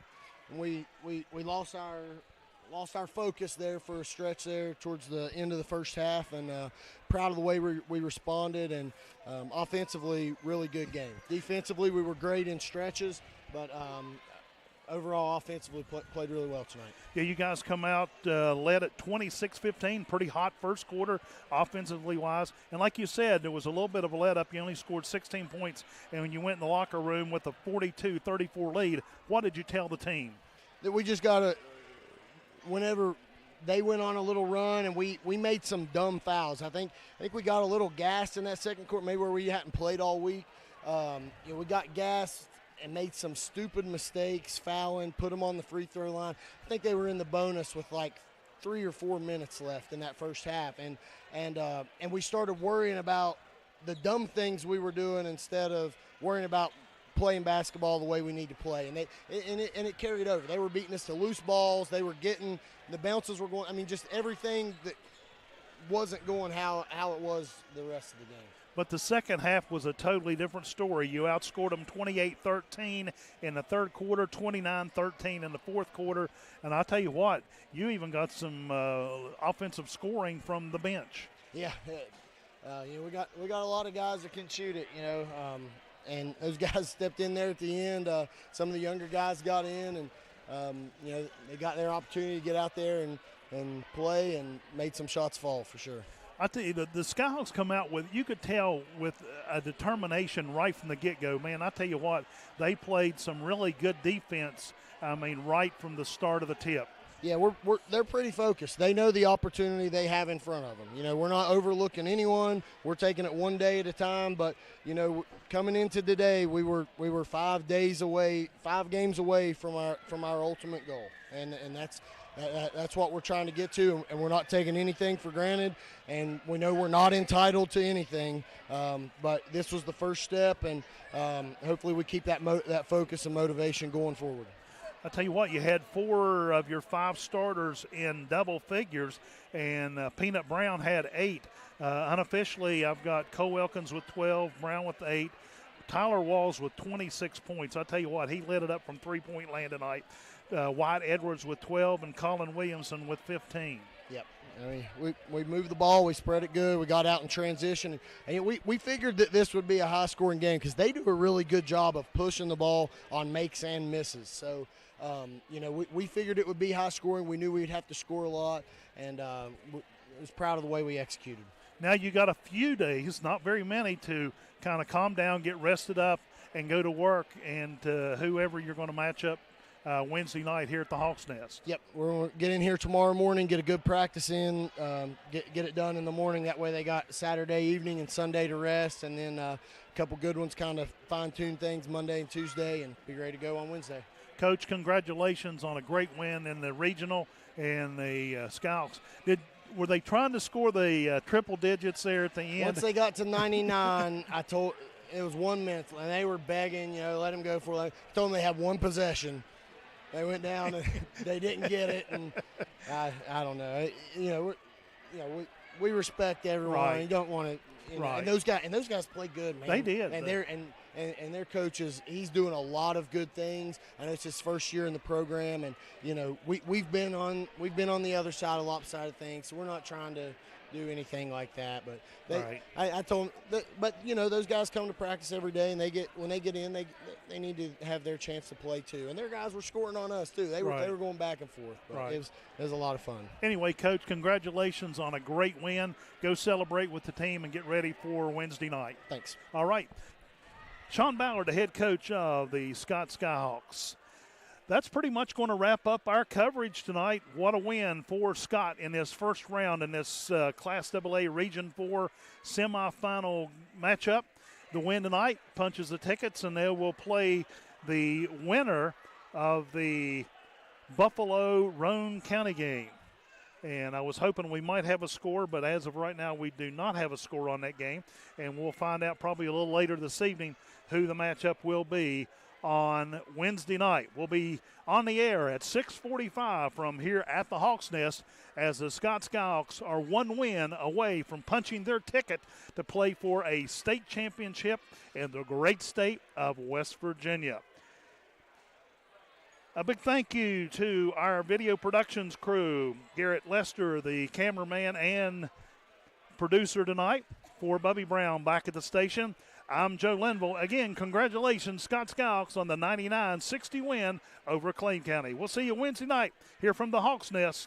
we lost our focus there for a stretch there towards the end of the first half, and proud of the way we responded, and offensively, really good game. Defensively, we were great in stretches, but overall, offensively, played really well tonight. Yeah, you guys come out, led at 26-15, pretty hot first quarter offensively wise. And like you said, there was a little bit of a let up. You only scored 16 points, and when you went in the locker room with a 42-34 lead, what did you tell the team? That we just got to – whenever they went on a little run and we made some dumb fouls. I think we got a little gassed in that second quarter, maybe where we hadn't played all week. We got gassed and made some stupid mistakes, fouling, put them on the free throw line. I think they were in the bonus with like 3 or 4 minutes left in that first half, and we started worrying about the dumb things we were doing instead of worrying about playing basketball the way we need to play, and it carried over. They were beating us to loose balls. They were getting the bounces were going. I mean, just everything that wasn't going how it was the rest of the game. But the second half was a totally different story. You outscored them 28-13 in the third quarter, 29-13 in the fourth quarter, and I'll tell you what, you even got some offensive scoring from the bench. Yeah, we got a lot of guys that can shoot it, and those guys stepped in there at the end. Some of the younger guys got in, and they got their opportunity to get out there and play and made some shots fall for sure. I tell you, the Skyhawks come out with, you could tell with a determination right from the get-go. Man, I tell you what, they played some really good defense, right from the start of the tip. Yeah, they're pretty focused. They know the opportunity they have in front of them. You know, we're not overlooking anyone. We're taking it one day at a time. But you know, coming into today, we were 5 games away from our ultimate goal, and that's what we're trying to get to. And we're not taking anything for granted. And we know we're not entitled to anything. But this was the first step, and hopefully we keep that focus and motivation going forward. I tell you what, you had 4 of your 5 starters in double figures, and Peanut Brown had 8. Unofficially, I've got Cole Elkins with 12, Brown with 8, Tyler Walls with 26 points. I tell you what, he lit it up from three-point land tonight. Wyatt Edwards with 12 and Colin Williamson with 15. Yep. I mean, we moved the ball, we spread it good, we got out in transition, and we figured that this would be a high-scoring game because they do a really good job of pushing the ball on makes and misses. So, you know, we figured it would be high-scoring. We knew we'd have to score a lot, and I was proud of the way we executed. Now you got a few days, not very many, to kind of calm down, get rested up, and go to work, and whoever you're going to match up Wednesday night here at the Hawks Nest. Yep, we're going to get in here tomorrow morning, get a good practice in, get it done in the morning. That way they got Saturday evening and Sunday to rest, and then a couple good ones, kind of fine-tune things Monday and Tuesday, and be ready to go on Wednesday. Coach, congratulations on a great win in the regional and the Skyhawks. Were they trying to score the triple digits there at the end? Once they got to 99, I told it was 1 minute, and they were begging, you know, let them go for it. I told them they had one possession. They went down and they didn't get it, and I don't know. We respect everyone. Right. You don't want to, right. And those guys play good, man. They did, and their coaches. He's doing a lot of good things. I know it's his first year in the program, and you know we've been on the other side of lopsided things, so we're not trying to do anything like that. But I told them, but you know those guys come to practice every day, and when they get in, they need to have their chance to play too. And their guys were scoring on us too. They were going back and forth. But it was a lot of fun. Anyway, Coach, congratulations on a great win. Go celebrate with the team and get ready for Wednesday night. Thanks. All right. Sean Ballard, the head coach of the Scott Skyhawks. That's pretty much going to wrap up our coverage tonight. What a win for Scott in this first round in this Class AA Region 4 semifinal matchup. The win tonight punches the tickets, and they will play the winner of the Buffalo-Roane County game. And I was hoping we might have a score, but as of right now, we do not have a score on that game. And we'll find out probably a little later this evening who the matchup will be on Wednesday night. We'll be on the air at 6:45 from here at the Hawks Nest as the Scott Skyhawks are one win away from punching their ticket to play for a state championship in the great state of West Virginia. A big thank you to our video productions crew, Garrett Lester, the cameraman and producer tonight, for Bubby Brown back at the station. I'm Joe Linville. Again, congratulations, Scott Skyhawks, on the 99-60 win over Clay County. We'll see you Wednesday night here from the Hawks Nest.